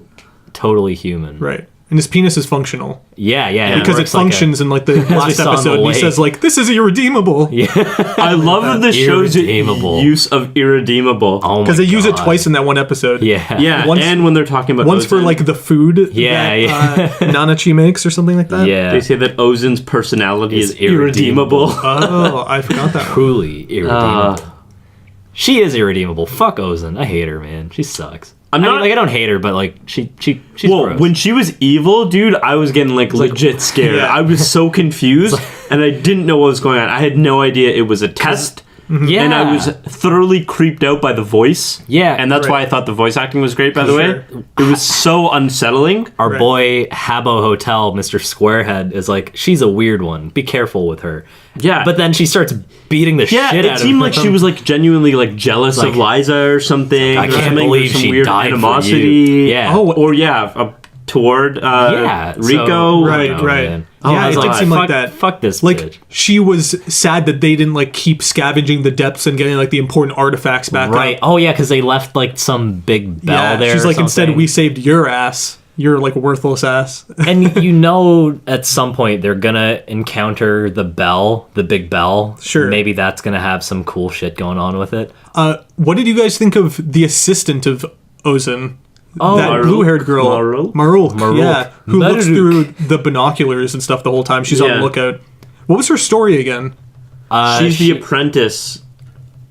totally human. Right. And his penis is functional Yeah. because it works like functions in like the last saw in the episode. He lake. says like, "This is irredeemable." Yeah. I love that this shows Irredeemable. use of irredeemable. Oh my Because they use it God. twice in that one episode. Yeah. Yeah, Once- and when they're talking about Once for Ozan, like the food Yeah, that Nanachi makes or something like that. Yeah. they say that Ozen's personality Is is irredeemable. Oh, I forgot that. Truly irredeemable. She is irredeemable. Fuck Ozan. I hate her, man. She sucks. I mean, not- like I don't hate her, but like she's Well, gross. when she was evil, dude, I was getting like legit scared. Yeah. I was so confused, and I didn't know what was going on. I had no idea it was a test. yeah, And I was thoroughly creeped out by the voice. Yeah, And that's why I thought the voice acting was great, by the way. Sure. It was so unsettling. our Right. boy Habbo Hotel, Mr. Squarehead, is like, she's a weird one. Be careful with her. Yeah. But then she starts beating the Yeah, shit out it of seemed him. like she was like genuinely like jealous Like, of Liza or something. I or can't something, believe some she weird died for animosity. you. Yeah. Oh, Or toward yeah, so- Rico. Right, Oh, right. man. Yeah, I was it did seem like fuck, that. Fuck this Like bitch. she was sad that they didn't like keep scavenging the depths and getting like the important artifacts back Right. up. Oh yeah, because they left like some big bell Yeah, there. she's or like, instead something. we saved your ass. you're like a worthless ass. And at some point they're gonna encounter the big bell. Sure. Maybe that's gonna have some cool shit going on with it. What did you guys think of the assistant of Ozen? Oh, that Marulk? blue-haired girl, Marulk, yeah, who looks through the binoculars and stuff the whole time. She's on the lookout. What was her story again? She's the apprentice.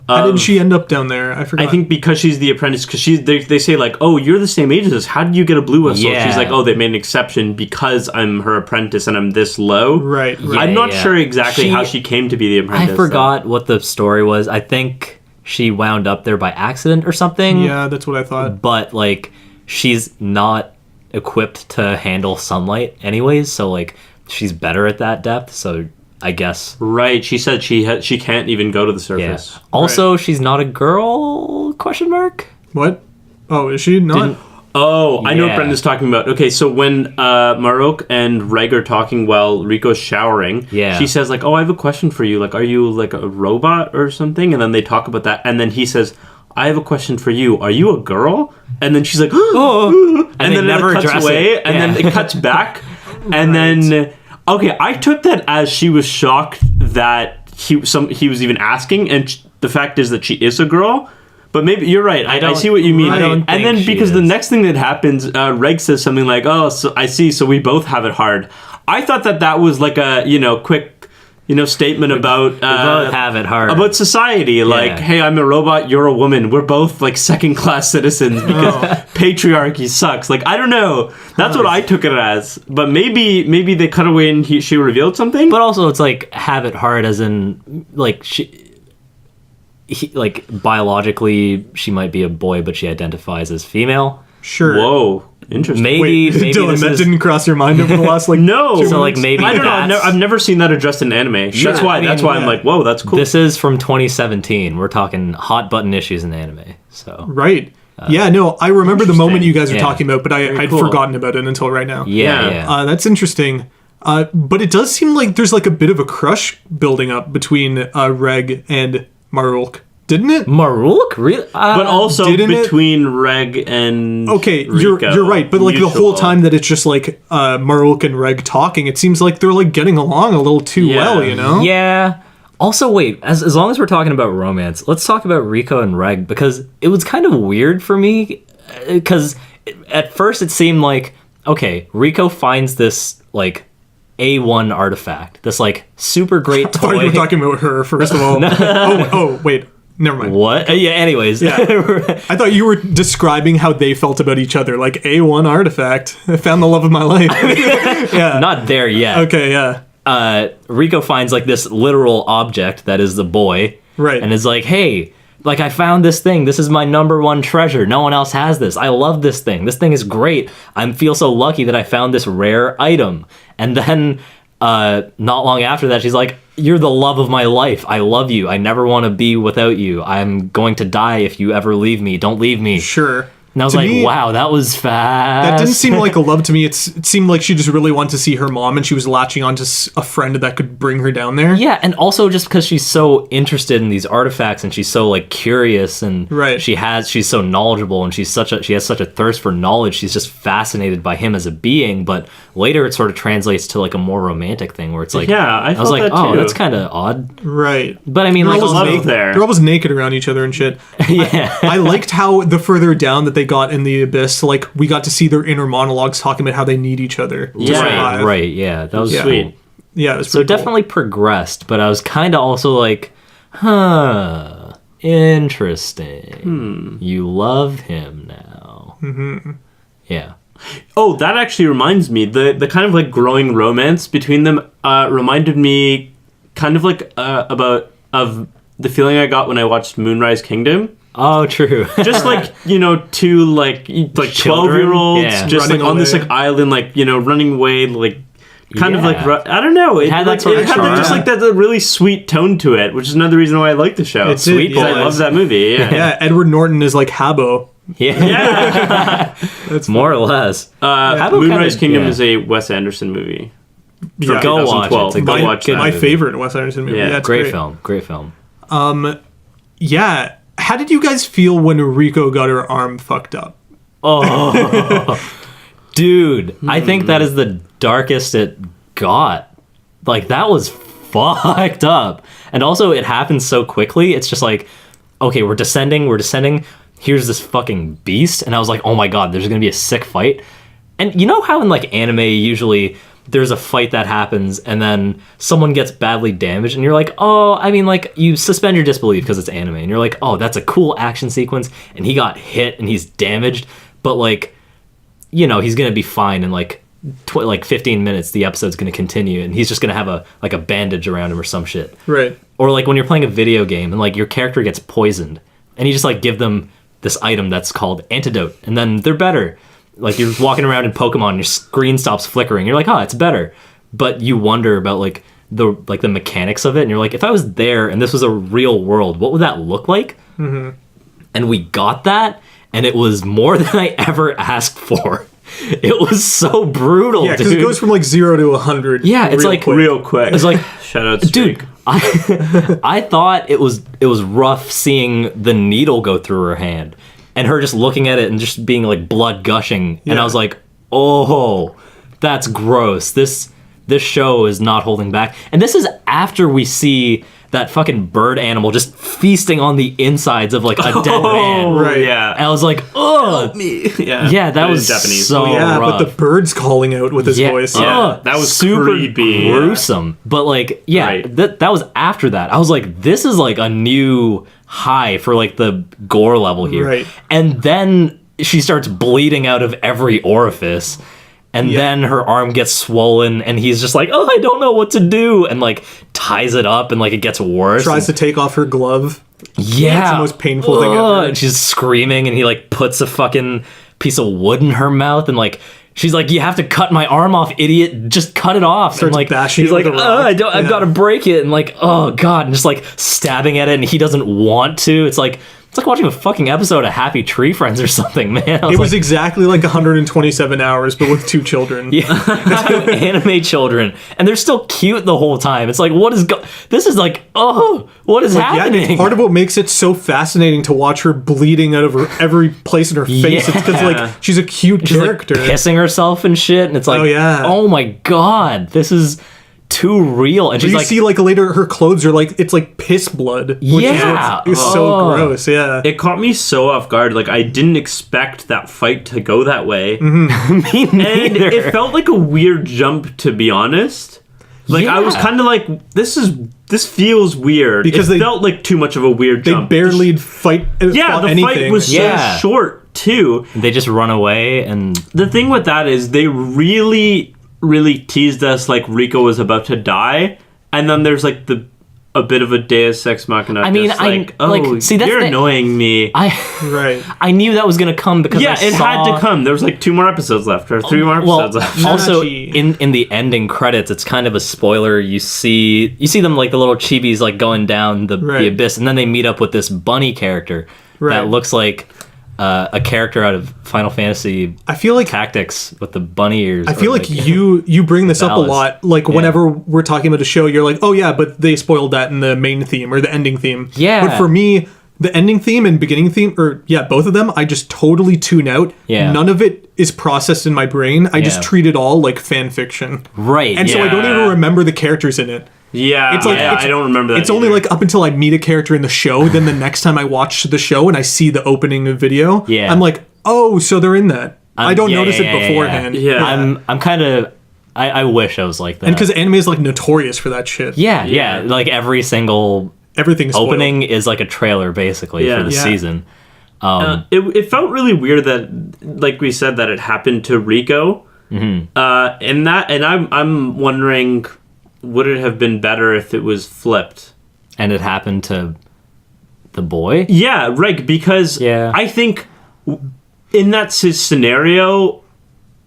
How did she end up down there? I forgot. I think because she's the apprentice, because they say like, oh, you're the same age as us. How did you get a blue whistle? Yeah. She's like, oh, they made an exception because I'm her apprentice and I'm this low. Right. I'm not sure exactly how she came to be the apprentice. I forgot what the story was. I think she wound up there by accident or something. Yeah, that's what I thought. But like, she's not equipped to handle sunlight anyways, so like, she's better at that depth. So I guess. Right. She said she can't even go to the surface. Yeah. Also, she's not a girl? Question mark. What? Oh, is she not? I know what Brendan's talking about. Okay, so when Marok and Reg are talking while Rico's showering, she says like, oh, I have a question for you. Like, are you like a robot or something? And then they talk about that. And then he says, I have a question for you. Are you a girl? And then she's like, oh. And then never it cuts away. And then it cuts back. And then... Okay, I took that as she was shocked that he was even asking, and the fact is that she is a girl. But maybe you're right. I see what you mean. And then because the next thing that happens, Reg says something like, "Oh, so I see. So we both have it hard." I thought that was like a quick statement about we both have it hard about society. Like, hey, I'm a robot, you're a woman. We're both like second-class citizens because patriarchy sucks. Like, I don't know. That's what I took it as. But maybe they cut away and she revealed something. But also, it's like have it hard, as in like like biologically she might be a boy, but she identifies as female. Sure. Whoa. Interesting. Maybe Dylan, that didn't cross your mind over the last like no. So like maybe I don't know. I've never seen that addressed in anime. That's why I'm like, whoa, that's cool. This is from 2017. We're talking hot button issues in anime. So right. I remember the moment you guys are talking about, but I'd forgotten about it until right now. Yeah. That's interesting. But it does seem like there's like a bit of a crush building up between Reg and Marulk. Didn't it? Marulk? Really? But also between Reg and Rico, you're right. But like the whole time that it's just like Marulk and Reg talking, it seems like they're like getting along a little too well, Yeah. Also, wait, as long as we're talking about romance, let's talk about Rico and Reg, because it was kind of weird for me, because at first it seemed like, okay, Rico finds this like A1 artifact, this like super great toy. I thought you were talking about her, first of all. Wait. Never mind. What? Anyways. Yeah. I thought you were describing how they felt about each other. Like, A1 artifact. I found the love of my life. Yeah. Not there yet. Okay, yeah. Rico finds, like, this literal object that is the boy. Right. And is like, hey, like, I found this thing. This is my #1 treasure. No one else has this. I love this thing. This thing is great. I feel so lucky that I found this rare item. And then, not long after that, she's like, you're the love of my life. I love you. I never want to be without you. I'm going to die if you ever leave me. Don't leave me. Sure. And I was like, wow, that was fast. That didn't seem like a love to me. It seemed like she just really wanted to see her mom, and she was latching onto a friend that could bring her down there. Yeah, and also just because she's so interested in these artifacts, and she's so like curious, and she's so knowledgeable, and she has such a thirst for knowledge. She's just fascinated by him as a being. But later, it sort of translates to like a more romantic thing, where it's like, I was like, oh, that's kind of odd, right? But I mean, they're almost naked around each other and shit. Yeah, I liked how the further down that they got in the abyss, like we got to see their inner monologues talking about how they need each other. Right. Yeah, that was sweet. Cool. Yeah, it was so definitely progressed, but I was kind of also like, interesting. You love him now. Mm-hmm. Yeah. Oh, that actually reminds me. The kind of like growing romance between them reminded me kind of like of the feeling I got when I watched Moonrise Kingdom. Oh, true. Just like, two like 12-year-olds just like on this like island, like, running away, like kind of like, I don't know. It had that sort of just like that really sweet tone to it, which is another reason why I like the show. It's sweet. I love that movie. Yeah. Edward Norton is like Habbo. Yeah. That's more or less. Moonrise Kingdom is a Wes Anderson movie. Yeah. Go watch it. My favorite Wes Anderson movie. Yeah, great film. Great film. Yeah. How did you guys feel when Rico got her arm fucked up? Oh, Dude, I think that is the darkest it got. Like, that was fucked up. And also, it happens so quickly. It's just like, okay, we're descending. Here's this fucking beast. And I was like, oh my god, there's gonna be a sick fight. And you know how in like anime, usually there's a fight that happens and then someone gets badly damaged and you're like, oh, I mean, like, you suspend your disbelief because it's anime. And you're like, oh, that's a cool action sequence. And he got hit and he's damaged. But like, you know, he's gonna be fine in like 15 minutes. The episode's gonna continue and he's just gonna have a bandage around him or some shit. Right. Or like when you're playing a video game and like your character gets poisoned and you just like give them this item that's called antidote and then they're better. Like, you're walking around in Pokemon and your screen stops flickering. You're like, oh, it's better. But you wonder about like the mechanics of it and you're like, if I was there and this was a real world, what would that look like? Mm-hmm. And we got that, and it was more than I ever asked for. It was so brutal, yeah, because it goes from like 0 to 100. Yeah, it's like real quick. It's like, shout out, Streak. dude. I thought it was rough seeing the needle go through her hand and her just looking at it and just being like blood gushing. Yeah. And I was like, oh, that's gross. This show is not holding back. And this is after we see that fucking bird animal just feasting on the insides of like a dead man. Right. Yeah. And I was like, oh, help me. Yeah. Yeah, that was Japanese. so rough. But the bird's calling out with his voice. Yeah, that was super creepy. gruesome. But like, yeah, Right. that was after that. I was like, this is like a new high for like the gore level here. Right. And then she starts bleeding out of every orifice. And then her arm gets swollen, and he's just like, oh, I don't know what to do, and like ties it up, and like it gets worse. Tries to take off her glove. Yeah. It's the most painful thing ever. And she's screaming, and he like puts a fucking piece of wood in her mouth, and like she's like, you have to cut my arm off, idiot. Just cut it off. Starts and like bashing he's it like, with a rock. I've got to break it, and like, oh god, and just like stabbing at it, and he doesn't want to. It's like watching a fucking episode of Happy Tree Friends or something, man. It was exactly like 127 hours, but with 2 children. Yeah, anime children, and they're still cute the whole time. It's like, what is this is like, oh, what is happening? Yeah, part of what makes it so fascinating to watch her bleeding out of her every place in her face. It's because like she's a cute character, like, pissing herself and shit, and it's like, oh my god, this is too real. And she's you like, see like later her clothes are like, it's like piss blood. It's so gross. Yeah, it caught me so off guard. Like, I didn't expect that fight to go that way. Mm-hmm. Me neither. And it felt like a weird jump, to be honest. Like, I was kind of like, this feels weird, because it felt like too much of a weird jump. They barely fight. Yeah, the anything. fight was so short too. They just run away, and the thing with that is they really teased us like Rico was about to die, and then there's like a bit of a Deus Ex Machina. I mean, see, that's you're annoying me. I knew that was gonna come because it had to come. There was like 2 more episodes left, or 3 more episodes left. Also, in the ending credits, it's kind of a spoiler. You see them like the little chibis like going down the abyss, and then they meet up with this bunny character that looks like a character out of Final Fantasy. I feel like Tactics with the bunny ears. I feel like you bring this up a lot. Like whenever we're talking about a show, you're like, oh yeah, but they spoiled that in the main theme or the ending theme. Yeah. But for me, the ending theme and beginning theme, or both of them, I just totally tune out. Yeah. None of it is processed in my brain. I just treat it all like fan fiction. Right. And so I don't even remember the characters in it. Yeah, it's like I don't remember that. It's only like up until I meet a character in the show. Then the next time I watch the show and I see the opening video, I'm like, oh, so they're in that. I don't notice it beforehand. Yeah. I'm kind of. I wish I was like that. And because anime is like notorious for that shit. Yeah. Like every single everything's opening is like a trailer basically for the season. It felt really weird that, like we said, that it happened to Rico. Mm-hmm. And I'm wondering, would it have been better if it was flipped? And it happened to the boy? Yeah, right, because I think in that scenario,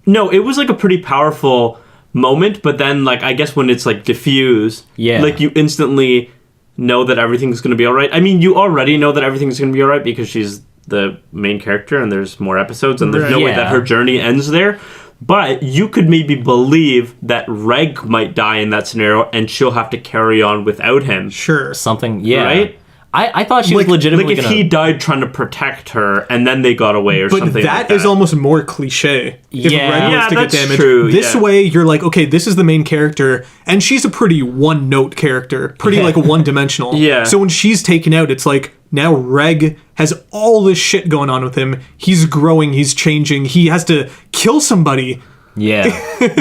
no, it was like a pretty powerful moment, but then like I guess when it's like diffused, like you instantly know that everything's going to be all right. I mean, you already know that everything's going to be all right because she's the main character and there's more episodes and there's no way that her journey ends there. But you could maybe believe that Reg might die in that scenario and she'll have to carry on without him. Sure. Something, Right? I thought she was legitimately like if he died trying to protect her and then they got away or but something that like that. is almost more cliche. If Yeah. Red was Yeah, to that's get damaged. true, This yeah. way, you're like, okay, this is the main character, and she's a pretty one-note character, pretty like one-dimensional. Yeah. So when she's taken out, it's like now Reg has all this shit going on with him. He's growing. He's changing. He has to kill somebody. Yeah.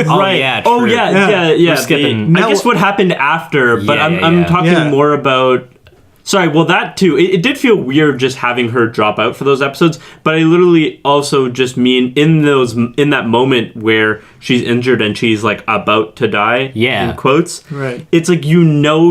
Oh, yeah. Oh, true. yeah. We're skipping. I guess what happened after, but I'm talking more about... Sorry, well, that too. It did feel weird just having her drop out for those episodes, but I literally also just mean in that moment where she's injured and she's like about to die, in quotes. Right. It's like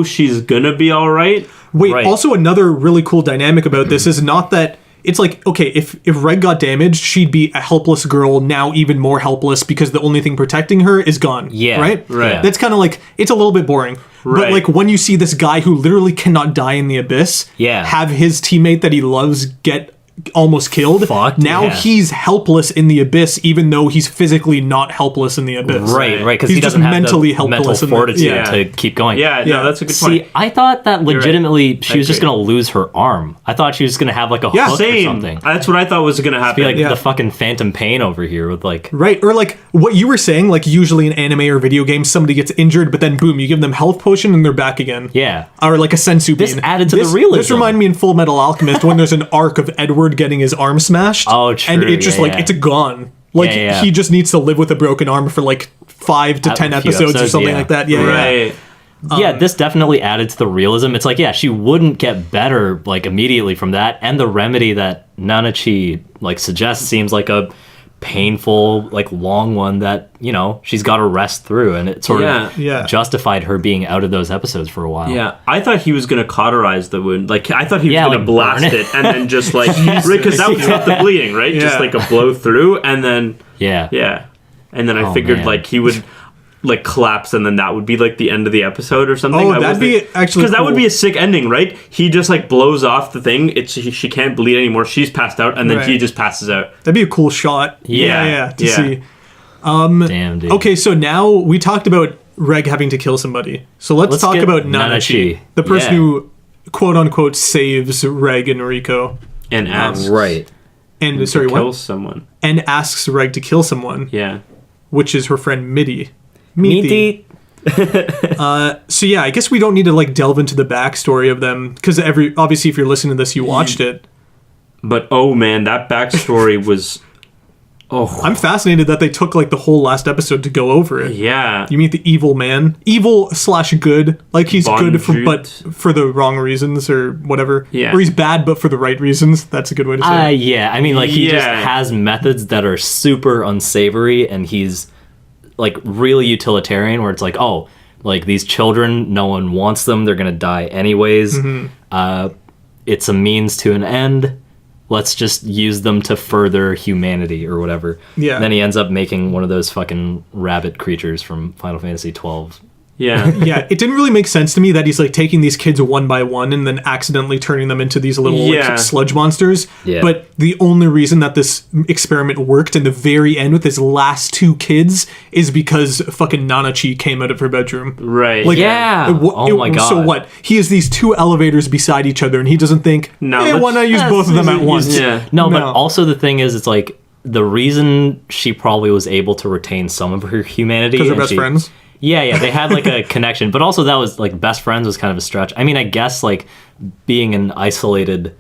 she's gonna be all right. Wait, Right. also another really cool dynamic about this is not that it's like, okay, if Reg got damaged, she'd be a helpless girl, now even more helpless because the only thing protecting her is gone. Yeah. Right? Right. That's kind of like, it's a little bit boring. But Right. like when you see this guy who literally cannot die in the abyss, have his teammate that he loves get almost killed. Now he's helpless in the abyss, even though he's physically not helpless in the abyss. Right, because he's he doesn't just have mentally the mental helpless fortitude to keep going. Yeah, no, that's a good point. See, I thought that legitimately she was just agree. going to lose her arm. I thought she was going to have like a hook or something. That's what I thought was going to happen. Be like the fucking Phantom Pain over here with like... Right, or like what you were saying, like usually in anime or video games, somebody gets injured, but then boom, you give them health potion and they're back again. Yeah. Or like a sensu bean. This added to the realism. This reminded me in Full Metal Alchemist when there's an arc of Edward getting his arm smashed. Oh, true. And it's just it's gone. Like he just needs to live with a broken arm for like 5 to 10 a few episodes or something like that. Yeah, Right. Yeah, this definitely added to the realism. It's like, she wouldn't get better like immediately from that, and the remedy that Nanachi like suggests seems like a painful, like long one that she's got to rest through, and it sort of justified her being out of those episodes for a while. Yeah, I thought he was gonna cauterize the wound. Like I thought he was gonna like blast burn it and then just like because that would stop the bleeding, right? Just like a blow through, and then and then I figured like he would like collapse, and then that would be like the end of the episode or something. Oh, that'd be actually because that would be a sick ending, right? He just like blows off the thing. She can't bleed anymore. She's passed out, and then he just passes out. That'd be a cool shot. Yeah, to see. Damn, dude. Okay, so now we talked about Reg having to kill somebody. So let's talk get about Nanachi, the person who quote unquote saves Reg and Rico. And asks And kill someone. And asks Reg to kill someone. Yeah. Which is her friend Midi. Meaty. So yeah, I guess we don't need to like delve into the backstory of them because obviously if you're listening to this, you watched it. But oh man, that backstory was. Oh, I'm fascinated that they took like the whole last episode to go over it. Yeah. You meet the evil man, evil/good, like he's good but for the wrong reasons or whatever. Yeah. Or he's bad but for the right reasons. That's a good way to say it. Yeah. I mean, like he just has methods that are super unsavory, and he's like really utilitarian, where it's like, oh, like these children, no one wants them. They're gonna die anyways. It's a means to an end. Let's just use them to further humanity or whatever. Yeah. And then he ends up making one of those fucking rabbit creatures from Final Fantasy 12. Yeah. Yeah, it didn't really make sense to me that he's like taking these kids one by one and then accidentally turning them into these little like, sludge monsters. Yeah. But the only reason that this experiment worked in the very end with his last two kids is because fucking Nanachi came out of her bedroom. Right. Like, oh my god. So what? He has these two elevators beside each other and he doesn't think, hey, why not use both of them at once? Yeah. No, but also the thing is, it's like the reason she probably was able to retain some of her humanity. Because they're best friends? Yeah, they had like a connection, but also that was like best friends was kind of a stretch. I mean, I guess like being in an isolated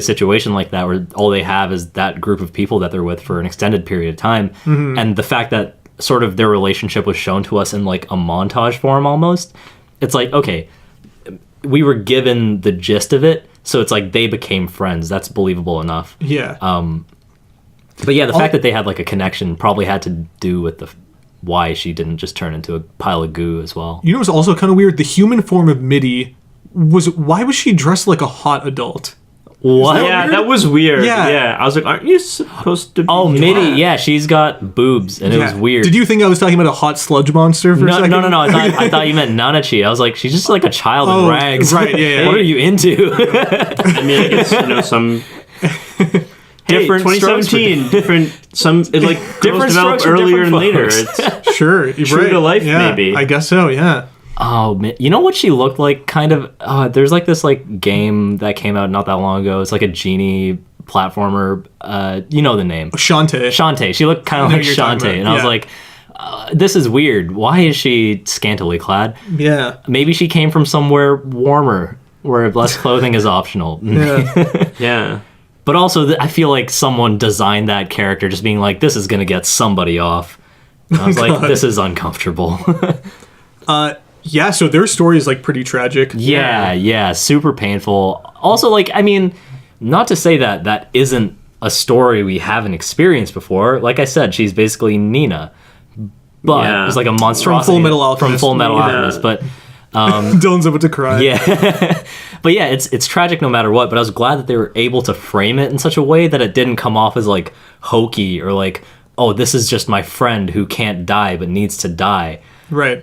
situation like that, where all they have is that group of people that they're with for an extended period of time, and the fact that sort of their relationship was shown to us in like a montage form almost. It's like, okay, we were given the gist of it, so it's like they became friends. That's believable enough. Yeah. But yeah, the fact that they had like a connection probably had to do with why she didn't just turn into a pile of goo as well. You know what's also kind of weird? The human form of Midi why was she dressed like a hot adult? What? Yeah, that was weird. Yeah. Yeah. I was like, aren't you supposed to be... Oh, Midi, yeah, she's got boobs, and it was weird. Did you think I was talking about a hot sludge monster for a second? No. I thought you meant Nanachi. I was like, she's just like a child in rags. Right, yeah. What are you into? I mean, I guess, some... Different 2017, different different develop strokes for earlier and different later. folks. It's sure, true to life, maybe. I guess so, yeah. Oh man, you know what she looked like? Kind of. There's like this like game that came out not that long ago. It's like a genie platformer. You know the name. Shantae. She looked kind of like Shantae, and I was like, this is weird. Why is she scantily clad? Yeah. Maybe she came from somewhere warmer where less clothing is optional. Yeah. Yeah. But also, I feel like someone designed that character just being like, this is going to get somebody off. And I was like, this is uncomfortable. Yeah, so their story is like pretty tragic. Yeah, super painful. Also, like, I mean, not to say that that isn't a story we haven't experienced before. Like I said, she's basically Nina. But it's like a monstrosity. From Full Metal Alchemist. From Full Metal Alchemist. But Dylan's about to cry. yeah. But yeah, it's tragic no matter what. But I was glad that they were able to frame it in such a way that it didn't come off as like hokey or like, oh, this is just my friend who can't die but needs to die. Right.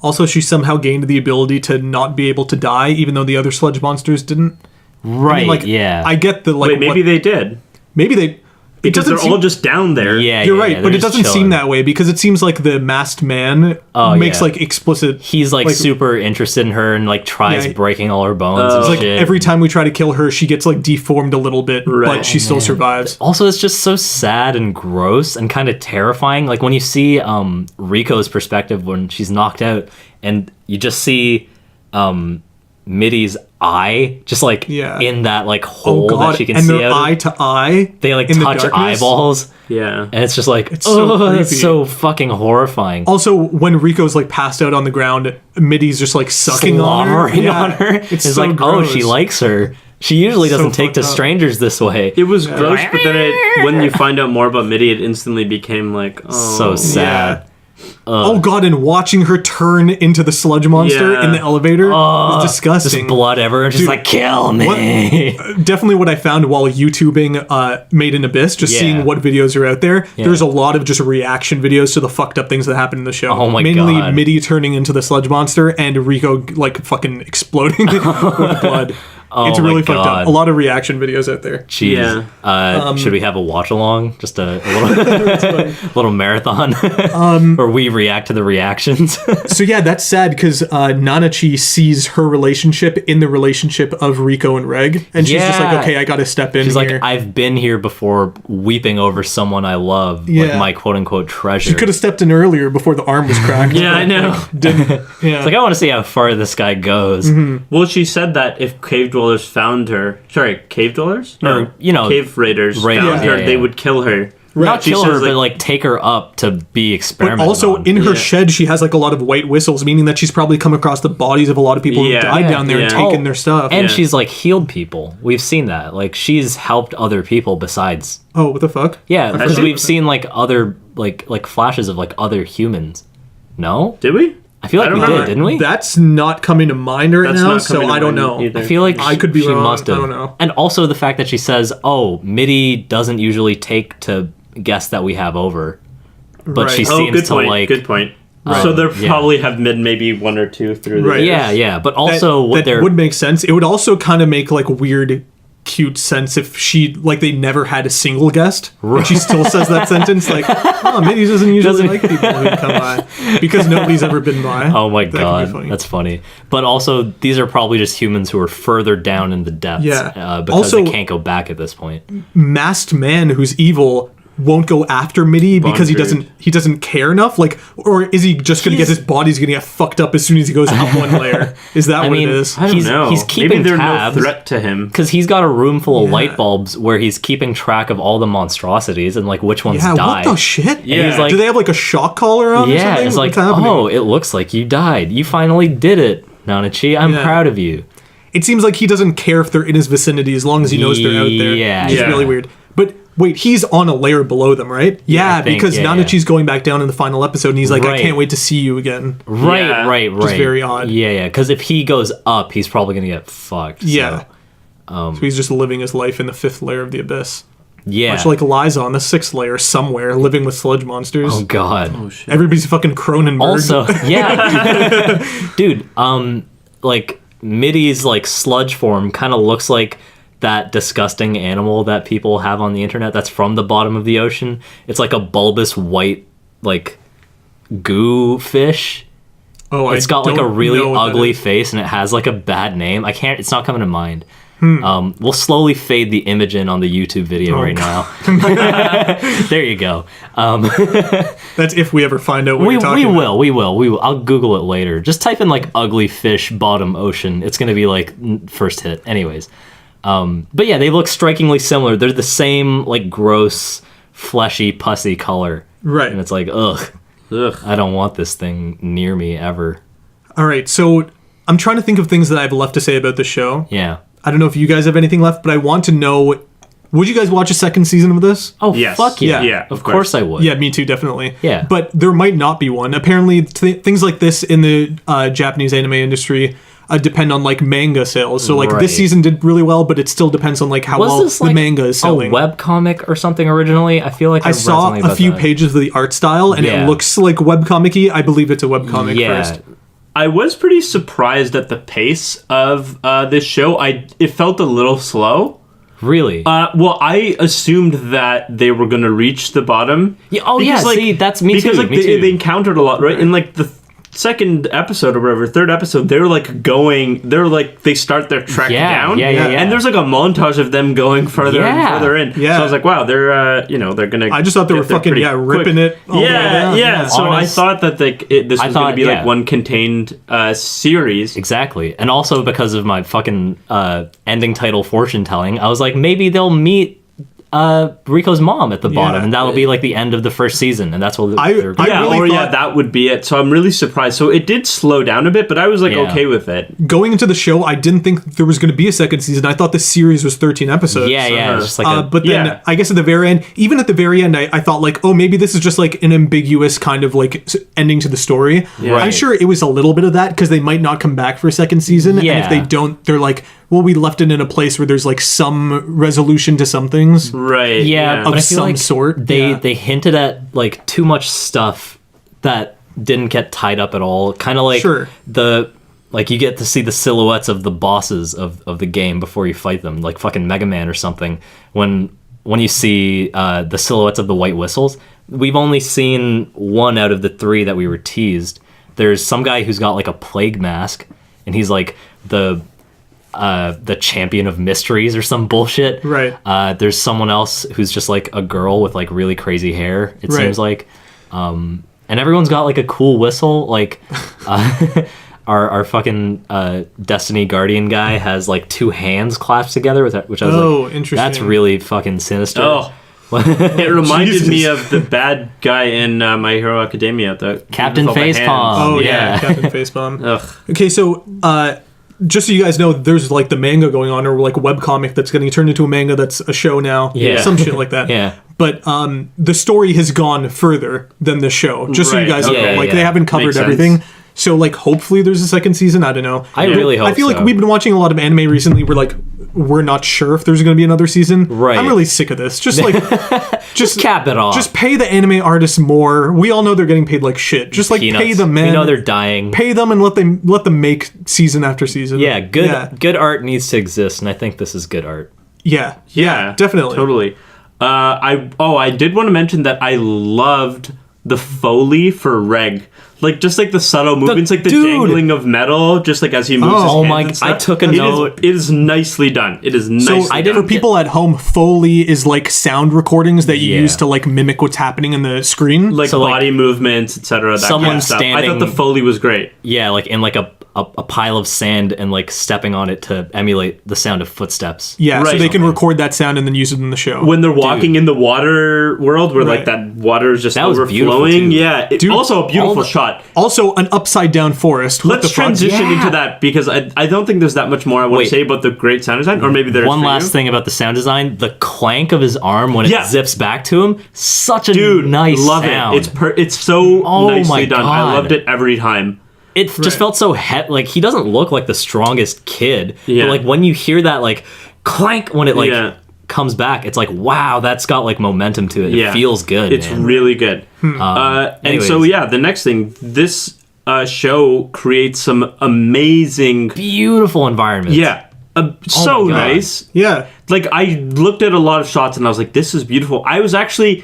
Also, she somehow gained the ability to not be able to die, even though the other sludge monsters didn't. Right. I mean, like, yeah. I get the like. Wait, maybe they did. Maybe they. Because they're all just down there. Yeah, you're right, but it doesn't seem that way because it seems like the masked man makes like explicit. He's like super interested in her and like tries breaking all her bones. And like shit. Every time we try to kill her, she gets like deformed a little bit, but she still survives. Also, it's just so sad and gross and kind of terrifying. Like when you see Rico's perspective when she's knocked out, and you just see Mitty's eye just like in that like hole that she can see their out eye to eye, they like touch eyeballs, and it's just like it's so that's so fucking horrifying. Also, when Rico's like passed out on the ground, Mitty's just like sucking on her. It's so like gross. Oh, she likes her. She usually doesn't take to strangers this way. It was gross, but then when you find out more about Mitty, it instantly became like so sad. Oh god, and watching her turn into the sludge monster in the elevator is disgusting. Just blood everywhere, just like, kill me. Definitely what I found while YouTubing Made in Abyss, just seeing what videos are out there. There's a lot of just reaction videos to the fucked up things that happen in the show. Oh my Mainly god. Mitty turning into the sludge monster and Rico like fucking exploding with blood. It's really fucked up. A lot of reaction videos out there. Jeez. Yeah. Should we have a watch along? Just a little little marathon where we react to the reactions. So yeah, that's sad because Nanachi sees her relationship in the relationship of Rico and Reg, and she's just like, okay, I got to step in. She's here. like, I've been here before, weeping over someone I love, like my quote unquote treasure. She could have stepped in earlier before the arm was cracked. Yeah, I know. Didn't. Yeah. It's like I want to see how far this guy goes. Mm-hmm. Well, she said that if cave dwellers found her, cave dwellers, or cave raiders found her, they would kill her. Right. Not kill her, but like take her up to be experimented But also on. in her shed, she has like a lot of white whistles, meaning that she's probably come across the bodies of a lot of people who died down there and taken their stuff. And she's like healed people. We've seen that. Like she's helped other people besides. Oh, what the fuck? Yeah, because we've seen like other like flashes of like other humans. No? Did we? I feel like we did, didn't we? That's not coming to mind right now, so I don't know. Either. I feel like I could be she wrong. must have. I don't know. And also the fact that she says, "Oh, Mitty doesn't usually take to guests that we have over," but she seems good to point. like. Good point. So they'll probably have maybe one or two through the years. Yeah. But also that would make sense. It would also kind of make like weird, cute sense if she like they never had a single guest and she still says that sentence like, oh, Mitty doesn't usually like people who come by because nobody's ever been by. Oh my god, that's funny. But also these are probably just humans who are further down in the depths because also, they can't go back at this point. Masked man who's evil won't go after Mitty because he doesn't care enough, like, or is he just gonna get his body's gonna get fucked up as soon as he goes up one layer? Is that what it is? I don't know. He's keeping maybe they're tabs no threat to him because he's got a room full of light bulbs where he's keeping track of all the monstrosities and like which ones die. What the shit? Yeah, he's like, do they have like a shock collar on? Yeah, or something? it's like, What's happening? oh, it looks like you died. You finally did it, Nanachi. I'm proud of you. It seems like he doesn't care if they're in his vicinity as long as he knows they're out there. Yeah, it's really weird. But wait, he's on a layer below them, right? Yeah, because Nanachi's going back down in the final episode, and he's like, I can't wait to see you again. Right. Which is very odd. Yeah, because if he goes up, he's probably going to get fucked. Yeah. So he's just living his life in the 5th layer of the abyss. Yeah. Much like Eliza on the 6th layer somewhere, living with sludge monsters. Oh, God. Oh, shit. Everybody's fucking Cronenberg. Also, yeah. Dude, like, Mitty's, like, sludge form kind of looks like that disgusting animal that people have on the internet that's from the bottom of the ocean. It's like a bulbous white, like, goo fish. Oh, It's got like a don't really know what that ugly is. face and it has like a bad name. It's not coming to mind. We'll slowly fade the image in on the YouTube video right now. There you go. That's if we ever find out what you're talking about. We will. I'll Google it later. Just type in like ugly fish bottom ocean. It's going to be like first hit. Anyways. But yeah, they look strikingly similar. They're the same like gross, fleshy, pussy color. Right. And it's like, ugh. I don't want this thing near me ever. All right, so I'm trying to think of things that I have left to say about the show. Yeah. I don't know if you guys have anything left, but I want to know, would you guys watch a second season of this? Oh, Yes. fuck yeah. Yeah, of course I would. Yeah, me too, definitely. Yeah. But there might not be one. Apparently, things like this in the Japanese anime industry depend on like manga sales. So like Right. this season did really well, but it still depends on like how Was well this the like manga is selling. a webcomic or something originally? I feel like I read saw something a about few that. pages of the art style, and Yeah. it looks like webcomic-y. I believe it's a webcomic Yeah. first. I was pretty surprised at the pace of this show. It felt a little slow. Really? Well, I assumed that they were going to reach the bottom. Yeah, oh, yeah, see, that's me because, too, Like, me they, too. they encountered a lot, right? In like the second episode or whatever, third episode, they're like they start their trek Yeah, down. yeah. And there's like a montage of them going further Yeah. and further in. Yeah. So I was like, wow, they're they're gonna. I just thought they get were there fucking, pretty ripping quick. it all the way down. Yeah. So Honest- I thought that this was going to be like one contained series. Exactly. And also because of my fucking ending title fortune telling, I was like, maybe they'll meet Rico's mom at the bottom, and that'll be like the end of the first season, and that's what they're gonna Yeah, really or thought- that would be it. So I'm really surprised. So it did slow down a bit, but I was like Yeah. okay with it. Going into the show, I didn't think there was going to be a second season. I thought the series was 13 episodes. Yeah, it's just like But then Yeah. I guess at the very end, even at the very end, I thought like, oh, maybe this is just like an ambiguous kind of like ending to the story. Right. I'm sure it was a little bit of that because they might not come back for a second season. And Yeah. if they don't, they're like, well, we left it in a place where there's like some resolution to some things. Right. yeah, but I feel some like sort, They yeah. they hinted at like too much stuff that didn't get tied up at all. Kind of like Sure. like you get to see the silhouettes of the bosses of the game before you fight them, like fucking Mega Man or something. When you see the silhouettes of the white whistles, we've only seen one out of the three that we were teased. There's some guy who's got like a plague mask, and he's like the champion of mysteries or some bullshit. Right. There's someone else who's just like a girl with like really crazy hair. It Right. seems like, and everyone's got like a cool whistle. Like, our fucking Destiny Guardian guy has like two hands clasped together with that, which I was Oh, like, interesting. that's really fucking sinister. Oh. It reminded me Jesus. of the bad guy in My Hero Academia, the Captain with all the hands. Facepalm. Oh, yeah. Yeah. Captain Facepalm. Ugh. Okay, so just so you guys know, there's like the manga going on, or like a webcomic that's getting turned into a manga that's a show now. Yeah. Some shit like that. Yeah. But the story has gone further than the show. Just so you Right, guys know. okay, Like yeah. they haven't covered Makes sense. everything. So like hopefully there's a second season. I don't know. I really hope I feel like so. we've been watching a lot of anime recently. We're not sure if there's going to be another season. Right. I'm really sick of this. Just like Just cap it off. just pay the anime artists more. We all know they're getting paid like shit. Just like Peanuts. pay them, man. We know they're dying. Pay them and let them make season after season. Yeah, good art needs to exist, and I think this is good art. Yeah. Yeah, definitely. Totally. I did want to mention that I loved the Foley for Reg. Like, just like the subtle movements, like the dude. jangling of metal, just like as he moves his Oh hands my- and stuff. I took a It is- note. It is nicely done. It is nicely So I done. for people at home, Foley is like sound recordings that you Yeah. use to like mimic what's happening in the screen. Like So, like, body movements, etc. That someone kind of stuff. I standing- thought the Foley was great. Yeah, like in like a pile of sand and like stepping on it to emulate the sound of footsteps. yeah, so right. they can record that sound and then use it in the show. When they're walking in the water world, where like Right. that water is just That was beautiful, overflowing. too. Yeah, Dude, also a beautiful all the- shot. Also, an upside down forest. What Let's the fuck? transition Yeah. into that because I don't think there's that much more I want Wait. to say about the great sound design, or maybe there's One last thing about the sound design: the clank of his arm when Yeah. it zips back to him. Such a Dude, nice love sound. it. It's so Oh my nicely done. I God. loved it every time. It just felt so like he doesn't look like the strongest kid. Yeah. But like when you hear that like clank when it like Yeah. comes back, it's like wow, that's got like momentum to it. Yeah, It feels good. It's man. really good. And anyways. so yeah, the next thing, this show creates some amazing. beautiful environment. Yeah. So my God. nice. Yeah. Like I looked at a lot of shots and I was like, this is beautiful. I was actually,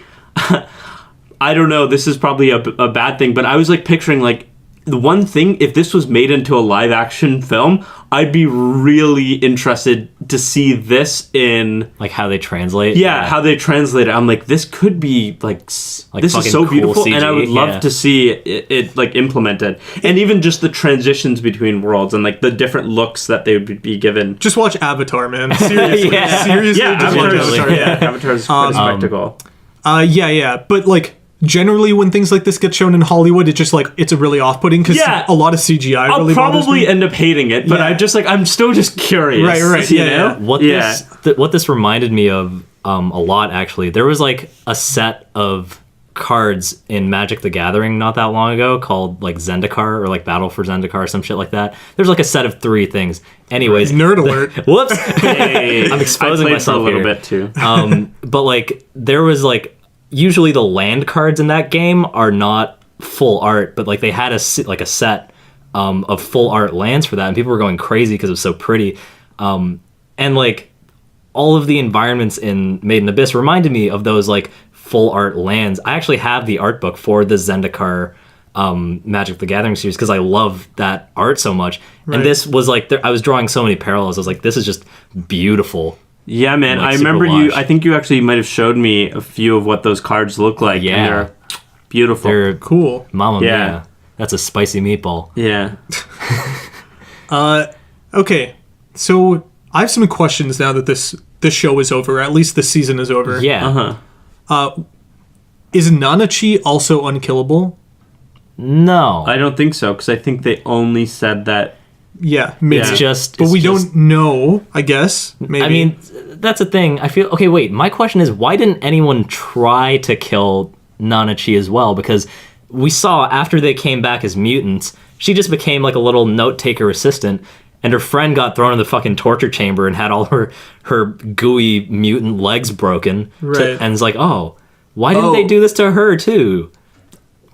I don't know, this is probably a bad thing, but I was like picturing like the one thing, if this was made into a live action film, I'd be really interested to see this in like how they translate. how they translate it. I'm like, this could be like this is so cool beautiful, CG, and I would love to see it like implemented, and even just the transitions between worlds and like the different looks that they would be given. Just watch Avatar, man. Seriously, seriously. Yeah, just watch Avatar. Yeah, Avatar's quite a spectacle. But like. Generally, when things like this get shown in Hollywood, it's just like it's a really off-putting because a lot of CGI. I'll really probably end up hating it, but I'm still just curious. Right. You know? What this reminded me of a lot actually. There was like a set of cards in Magic the Gathering not that long ago called like Zendikar or like Battle for Zendikar or some shit like that. There's like a set of 3 things. Anyways, nerd alert. Whoops. I'm exposing myself a little here. bit too. But like there was like. Usually the land cards in that game are not full art, but like they had a set of full art lands for that, and people were going crazy because it was so pretty. And like all of the environments in Made in Abyss reminded me of those like full art lands. I actually have the art book for the Zendikar Magic the Gathering series because I love that art so much. Right. And this was like I was drawing so many parallels. I was like, this is just beautiful. Yeah, man. Like I remember you. I think you actually might have showed me a few of what those cards look like. Yeah, and they're beautiful. They're cool. Mama mia, that's a spicy meatball. Yeah. Okay, so I have some questions now that this show is over. At least this season is over. Yeah. Is Nanachi also unkillable? No, I don't think so because I think they only said that. Yeah, maybe. It's just, but we don't know. I guess. Maybe. I mean, that's a thing. I feel okay. Wait, my question is, why didn't anyone try to kill Nanachi as well? Because we saw after they came back as mutants, she just became like a little note taker assistant, and her friend got thrown in the fucking torture chamber and had all her gooey mutant legs broken. Right. And it's like, oh, why didn't they do this to her too?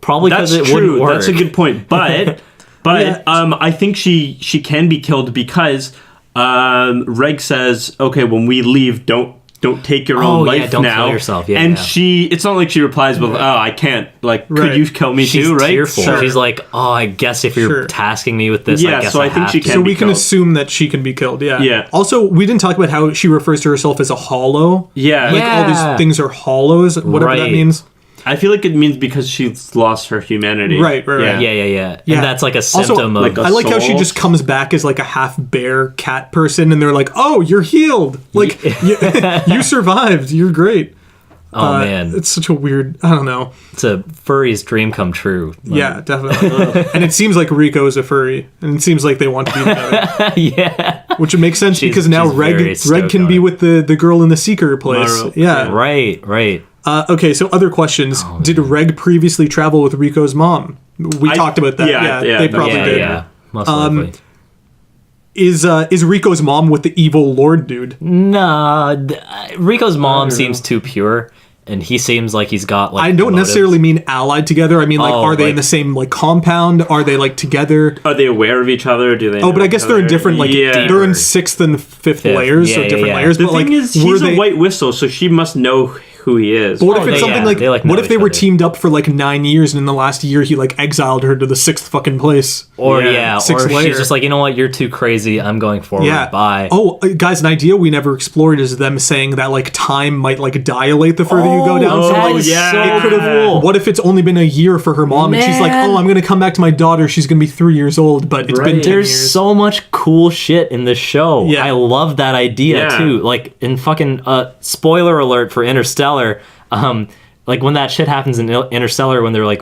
Probably because it wouldn't work. That's a good point, but. But I think she can be killed because Reg says, okay, when we leave, don't take your own life don't now. kill yourself. Yeah, and yeah. It's not like she replies with, oh, I can't. Like, could you kill me She's too, right? Tearful. Sure. She's like, oh, I guess if you're tasking me with this, I guess so I think she can. So be we can killed. assume that she can be killed. Yeah. Yeah. Also, we didn't talk about how she refers to herself as a hollow. Yeah. Like all these things are hollows, whatever that means. I feel like it means because she's lost her humanity. Right. Yeah. And that's like a symptom also, of... I like how she just comes back as like a half bear cat person, and they're like, "Oh, you're healed. Like you survived. You're great." Oh man, it's such a weird. I don't know. It's a furry's dream come true. Yeah, definitely. And it seems like Rico is a furry, and it seems like they want to be together. Yeah, which would make sense because now Reg can be with the girl in the Seeker place. Maro. Yeah, right. Okay, so other questions. Did Reg previously travel with Rico's mom? We talked about that. Yeah, they probably did. Yeah, most likely. Is Rico's mom with the evil Lord dude? Nah, Rico's mom seems too pure, and he seems like he's got like. I don't necessarily mean allied together. I mean, like, are they like, in the same like compound? Are they like together? Are they aware of each other? Do they? Oh, but I guess they're in different like they're in 6th and 5th layers, so different layers. The but thing like, is, he's a white whistle, so she must know who he is. But what if it's something like what if they were teamed up for like 9 years and in the last year he like exiled her to the 6th fucking place? Or sixth or layer. she's just like, you know what, you're too crazy, I'm going forward. Yeah. Bye. Oh, guys, an idea we never explored is them saying that like time might like dilate the further you go down. So that like, is it could have. cool. What if it's only been a year for her mom and she's like, oh, I'm gonna come back to my daughter. She's gonna be 3 years old, but it's been 10 There's years. so much cool shit in this show. Yeah. I love that idea too. Like in fucking spoiler alert for Interstellar. Like when that shit happens in Interstellar when they're like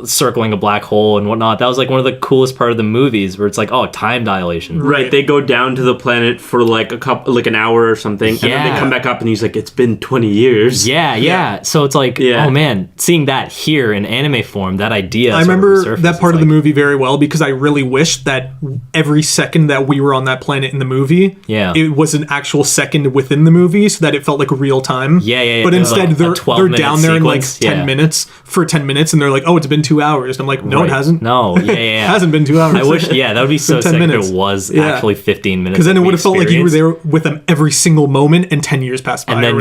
circling a black hole and whatnot, that was like one of the coolest part of the movies where it's like, oh, time dilation. Right, they go down to the planet for like an hour or something, and then they come back up and he's like, it's been 20 years. Yeah. So it's like, oh man, seeing that here in anime form, that idea. I remember that part of the movie very well because I really wished that every second that we were on that planet in the movie, it was an actual second within the movie so that it felt like real time. Yeah. But instead, like they're down there in like 10 minutes and they're like, oh, it's been 2 2 hours. And I'm like, no, it hasn't. No, yeah. It hasn't been 2 hours. I wish, that would be so sick if it was actually 15 minutes. Because then it would have felt like you were there with them every single moment and 10 years passed by. And then,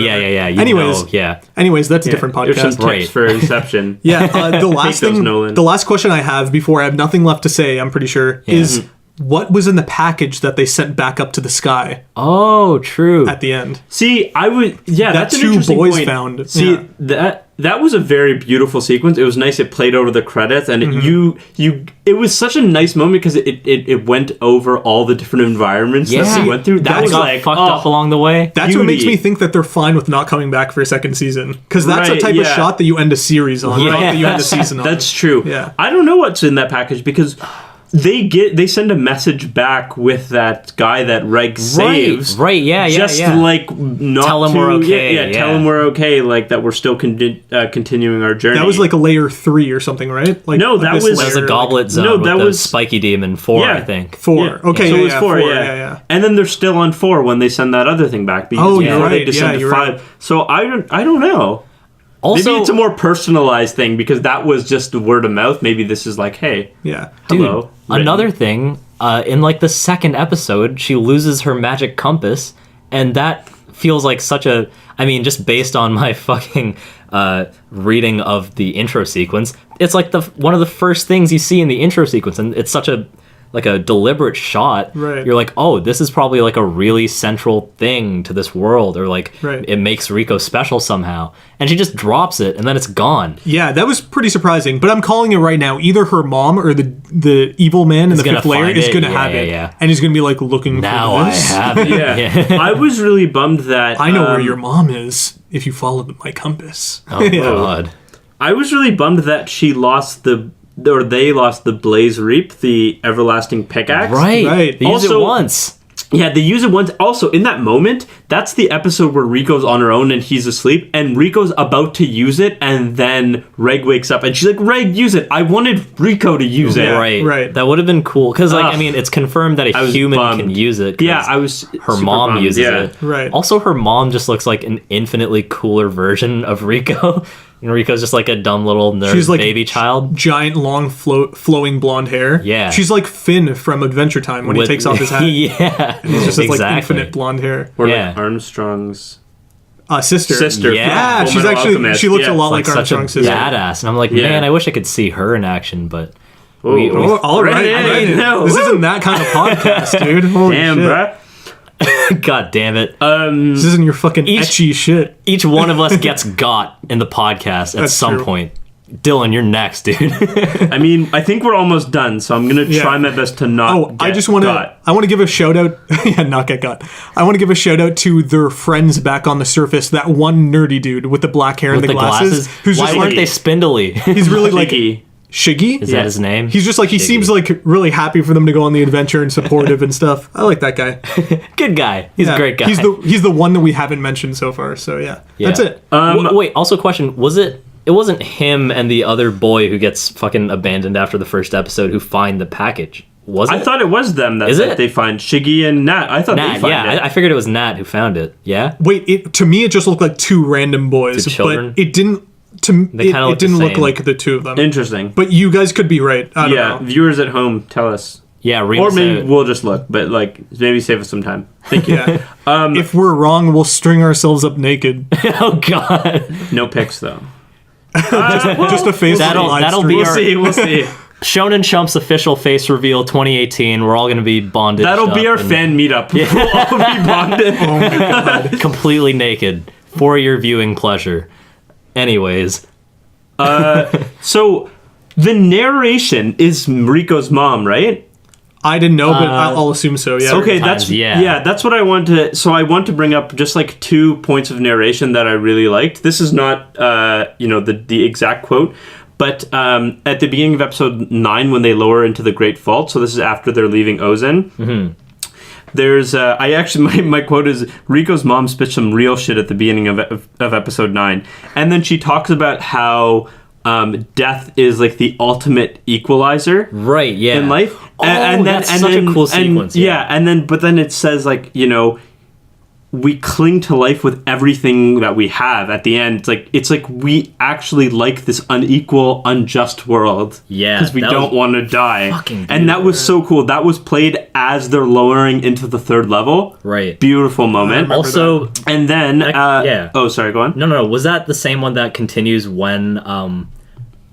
Anyways, that's a different podcast. There's some tips for Inception. The last question I have before I have nothing left to say, I'm pretty sure, is what was in the package that they sent back up to the sky? Oh, true. At the end. See, that's an two interesting boys point. found. See, that was a very beautiful sequence. It was nice. It played over the credits, and it was such a nice moment because it went over all the different environments that we went through. That was like fucked up along the way. That's what makes me think that they're fine with not coming back for a second season, because that's a type of shot that you end a series on, right? That you end a season on. That's true. Yeah. I don't know what's in that package because they send a message back with that guy that Reg saves. Right, just like not tell him we're okay. Tell him we're okay, like that we're still continuing our journey. That was like a layer 3 or something, right? Like, no, that was a goblet zone. No, that was Spiky Demon 4, I think. 4. Yeah. Okay, so it was 4. Yeah. And then they're still on 4 when they send that other thing back. Because you're right. They descend to 5. Right. So I don't know. Also, maybe it's a more personalized thing because that was just word of mouth. Maybe this is like, hey, hello. Dude, another thing, in like the second episode, she loses her magic compass, and that feels like such a... I mean, just based on my fucking reading of the intro sequence, it's like one of the first things you see in the intro sequence, and it's such a deliberate shot. Right. You're like, oh, this is probably like a really central thing to this world, or like it makes Rico special somehow. And she just drops it, and then it's gone. Yeah, that was pretty surprising. But I'm calling it right now. Either her mom or the evil man in the fifth layer is going to have it. Yeah. And he's going to be like looking now for this. I have it. I was really bummed that... I know where your mom is if you follow my compass. Oh, God. I was really bummed that she lost they lost the Blaze Reap, the everlasting pickaxe. Right. They use it once. Yeah, they use it once. Also, in that moment, that's the episode where Rico's on her own and he's asleep, and Rico's about to use it, and then Reg wakes up, and she's like, Reg, use it. I wanted Rico to use it. Right. That would have been cool, because, like, I mean, it's confirmed that a human can use it. Yeah, I was her mom bummed. uses it. Right. Also, her mom just looks like an infinitely cooler version of Rico. And Rico's just like a dumb little nerd baby child. Giant, long, flowing blonde hair. Yeah. She's like Finn from Adventure Time when he takes off his hat. Yeah. And he's just like infinite blonde hair. Or like Armstrong's sister. Yeah. She's actually, she looks a lot like Armstrong's sister. Badass. And I'm like, man, I wish I could see her in action, but... all right. This isn't that kind of podcast, dude. Holy damn, shit. bruh. God damn it. This isn't your fucking etchy shit. Each one of us gets got in the podcast at some point. Dylan, you're next, dude. I mean, I think we're almost done, so I'm going to try my best to not get got. I want to give a shout out. Not get got. I want to give a shout out to their friends back on the surface. That one nerdy dude with the black hair and the glasses. Who's Why weren't they spindly? He's really like... Shiggy? Is that his name? He's just like, he seems like really happy for them to go on the adventure and supportive and stuff. I like that guy. Good guy. He's a great guy. He's the one that we haven't mentioned so far. So that's it. Wait, also question, it wasn't him and the other boy who gets fucking abandoned after the first episode who find the package. Was it? I thought it was them that they find. Shiggy and Nat. I thought they find it. I figured it was Nat who found it. Yeah? Wait, to me it just looked like two random boys. Two children? But it didn't... It didn't look like the two of them. Interesting. But you guys could be right. I don't know. Viewers at home, tell us. Yeah, or maybe we'll just look, but like maybe save us some time. Thank you. If we're wrong, we'll string ourselves up naked. Oh God. No pics though. Just a face. That'll be We'll see. Shonen Chumps official face reveal 2018. We're all gonna be bonded. That'll be our fan meetup. Yeah. We'll all be bonded. Oh my God. Completely naked for your viewing pleasure. Anyways, so the narration is Rico's mom, right? I didn't know, but I'll assume so. Yeah. Okay, that's what I want to. So I want to bring up just like 2 points of narration that I really liked. This is not, the exact quote, but at the beginning of episode 9, when they lower into the Great Vault. So this is after they're leaving Ozen. Mm-hmm. There's my quote is Rico's mom spits some real shit at the beginning of episode 9, and then she talks about how death is like the ultimate equalizer, right? Yeah, in life. That's such a cool sequence. But then it says like, we cling to life with everything that we have at the end. It's like we actually like this unequal, unjust world. Yeah, because we don't want to die. fucking And that was so cool. That was played as they're lowering into the third level. Right. Beautiful moment. Also, and then yeah. Oh, sorry. Go on. No. Was that the same one that continues when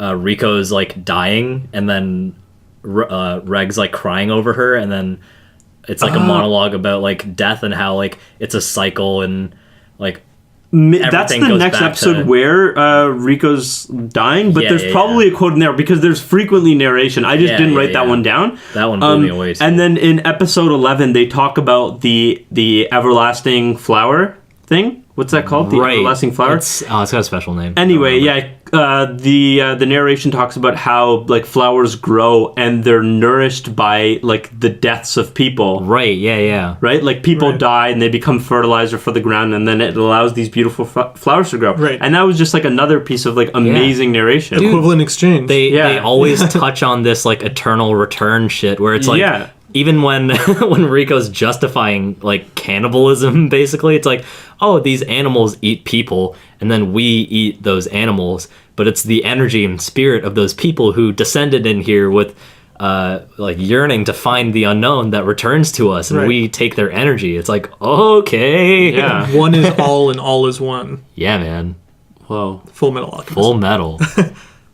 Rico's like dying, and then Reg's like crying over her, and then it's like a monologue about like death and how like it's a cycle and like That's everything the goes next back episode to- where Rico's dying, but Yeah, there's probably a quote in there because there's frequently narration. I just Yeah, didn't yeah, write that yeah. one down. That one blew me away too. And then in episode 11, they talk about the everlasting flower thing. What's that called? The everlasting flower. It's got a special name. Anyway, the narration talks about how like flowers grow and they're nourished by like the deaths of people. Right. Yeah. Right? Like people Right. die and they become fertilizer for the ground, and then it allows these beautiful flowers to grow. Right. And that was just like another piece of like amazing narration. Equivalent exchange. They always touch on this like eternal return shit where it's like Yeah. even when when Rico's justifying like cannibalism, basically it's like, oh, these animals eat people and then we eat those animals, but it's the energy and spirit of those people who descended in here with like yearning to find the unknown that returns to us, and Right. we take their energy. It's like, okay. Yeah. One is all and all is one. Yeah, man. Whoa. Full Metal Alchemist. Full metal.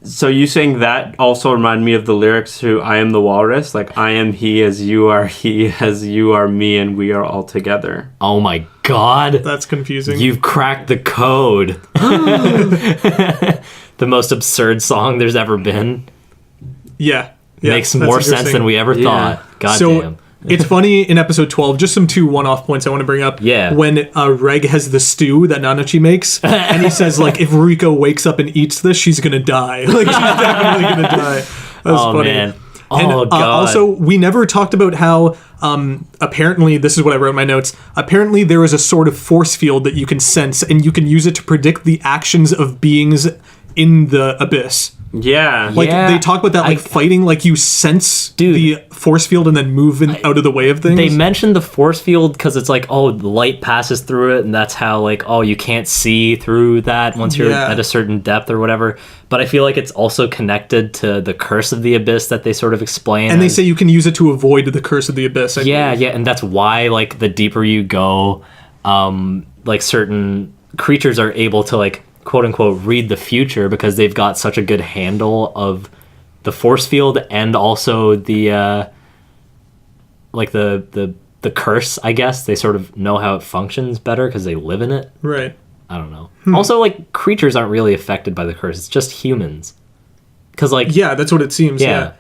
So you saying that also reminded me of the lyrics to I Am the Walrus, like I am he as you are me, and we are all together. Oh my god. That's confusing. You've cracked the code. The most absurd song there's ever been. yeah. Makes that's more sense interesting. than we ever thought. God So damn. it's funny in episode 12, just some two one-off points I want to bring up. Yeah. When Reg has the stew that Nanachi makes, and he says, like, if Rico wakes up and eats this, she's going to die. Like, she's definitely going to die. That was Oh, funny. man. And Oh, God. also, we never talked about how, apparently, this is what I wrote in my notes, apparently there is a sort of force field that you can sense, and you can use it to predict the actions of beings in the abyss. Yeah. Like, Yeah, they talk about that, like, fighting, like, you sense Dude. the force field and then move out of the way of things. They mentioned the force field because it's like, oh, the light passes through it, and that's how, like, oh, you can't see through that once you're Yeah. at a certain depth or whatever. But I feel like it's also connected to the curse of the abyss that they sort of explain. and they say you can use it to avoid the curse of the abyss. I yeah, believe. yeah, and that's why, like, the deeper you go, like, certain creatures are able to, like, quote unquote read the future because they've got such a good handle of the force field and also the like the curse, I guess. They sort of know how it functions better because they live in it. Right. I don't know. Also, like, creatures aren't really affected by the curse. It's just humans. Because, like, Yeah, that's what it seems. Yeah.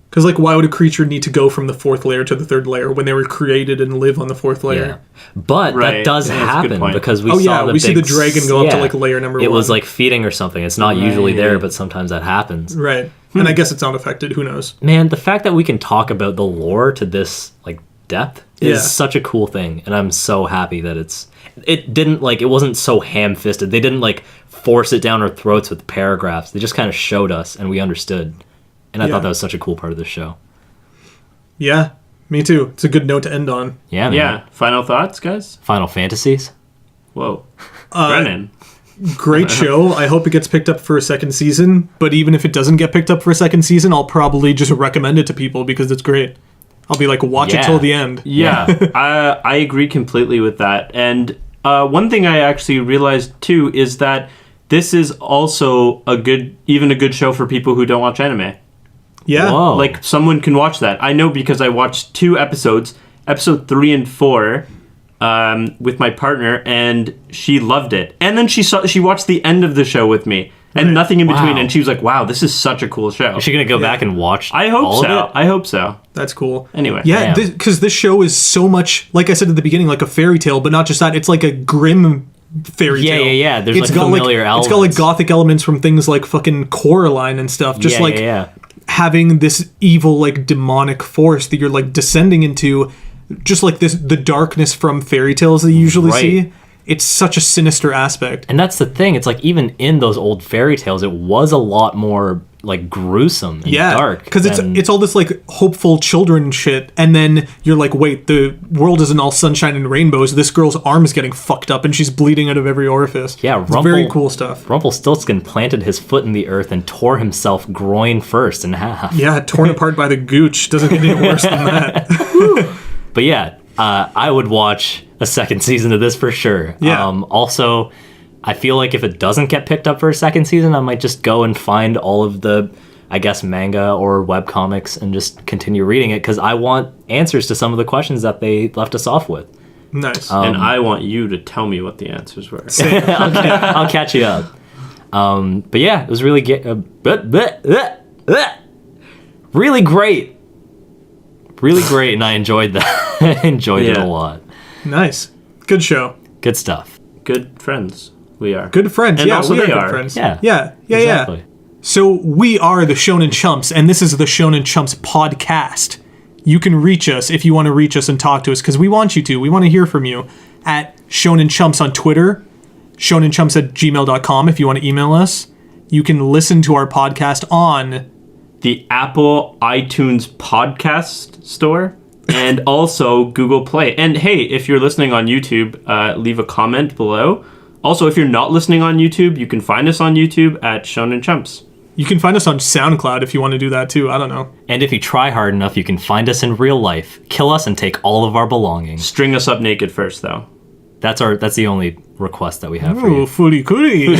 Because, like, why would a creature need to go from the fourth layer to the third layer when they were created and live on the fourth layer? yeah. But Right. that does Yeah, that's a good happen point. because we Oh, saw yeah, the we see big the dragon go up to, like, layer number It was one. like feeding or something. It's not usually there, Right. but sometimes that happens. Right. And I guess it's not affected. Who knows? Man, the fact that we can talk about the lore to this, like, depth is Yeah. such a cool thing, and I'm so happy that it didn't, like, it wasn't so ham-fisted. They didn't, like, force it down our throats with paragraphs. They just kind of showed us and we understood, and I Yeah. thought that was such a cool part of the show. Yeah, me too. It's a good note to end on. Yeah, man. Yeah. Final thoughts, guys? Final Fantasies. Whoa. Brennan. Great show. I hope it gets picked up for a second season. But even if it doesn't get picked up for a second season, I'll probably just recommend it to people because it's great. I'll be like, watch it Yeah. till the end. Yeah, I agree completely with that. And one thing I actually realized too is that this is also a good show for people who don't watch anime. Yeah. Whoa. Like, someone can watch that. I know because I watched 2 episodes, episode 3 and 4, with my partner, and she loved it. And then she watched the end of the show with me, and nothing in between. Wow. And she was like, "Wow, this is such a cool show." Is she gonna go back and watch? I hope all so. Of it? I hope so. That's cool. Anyway. Yeah, Damn. because this show is so much, like I said at the beginning, like a fairy tale, but not just that. It's like a grim fairy Yeah, tale. yeah. There's, It's like, got familiar It's got like elements. gothic elements from things like fucking Coraline and stuff. Just Yeah, like yeah. having this evil, like demonic force that you're like descending into, just like this, the darkness from fairy tales that you usually Right. see. it's such a sinister aspect. And that's the thing. It's like even in those old fairy tales, it was a lot more like gruesome and dark. Because it's all this like hopeful children shit, and then you're like, wait, the world isn't all sunshine and rainbows. This girl's arm is getting fucked up, and she's bleeding out of every orifice. Yeah, it's very cool stuff. Rumpelstiltskin planted his foot in the earth and tore himself groin first in half. Yeah, torn apart by the gooch. Doesn't get any worse than that. But yeah, I would watch a second season of this for sure. Yeah. Also, I feel like if it doesn't get picked up for a second season, I might just go and find all of the, I guess, manga or webcomics and just continue reading it because I want answers to some of the questions that they left us off with. Nice. And I want you to tell me what the answers were. I'll catch you up. But yeah, it was really really great. Really great, and I enjoyed that. I enjoyed it a lot. Nice. Good show. Good stuff. Good friends. We are. Good friends. And yeah, also we they are are. good friends. Yeah. Exactly. So we are the Shonen Chumps, and this is the Shonen Chumps podcast. You can reach us if you want to reach us and talk to us, because we want you to. We want to hear from you at Shonen Chumps on Twitter, shonenchumps@gmail.com if you want to email us. You can listen to our podcast on the Apple iTunes podcast store and also Google Play. And hey, if you're listening on YouTube, leave a comment below. Also, if you're not listening on YouTube, you can find us on YouTube at Shonen Chumps. You can find us on SoundCloud if you want to do that too. I don't know. And if you try hard enough, you can find us in real life, kill us, and take all of our belongings. String us up naked first, though. That's the only request that we have for Ooh, you. footy cootie.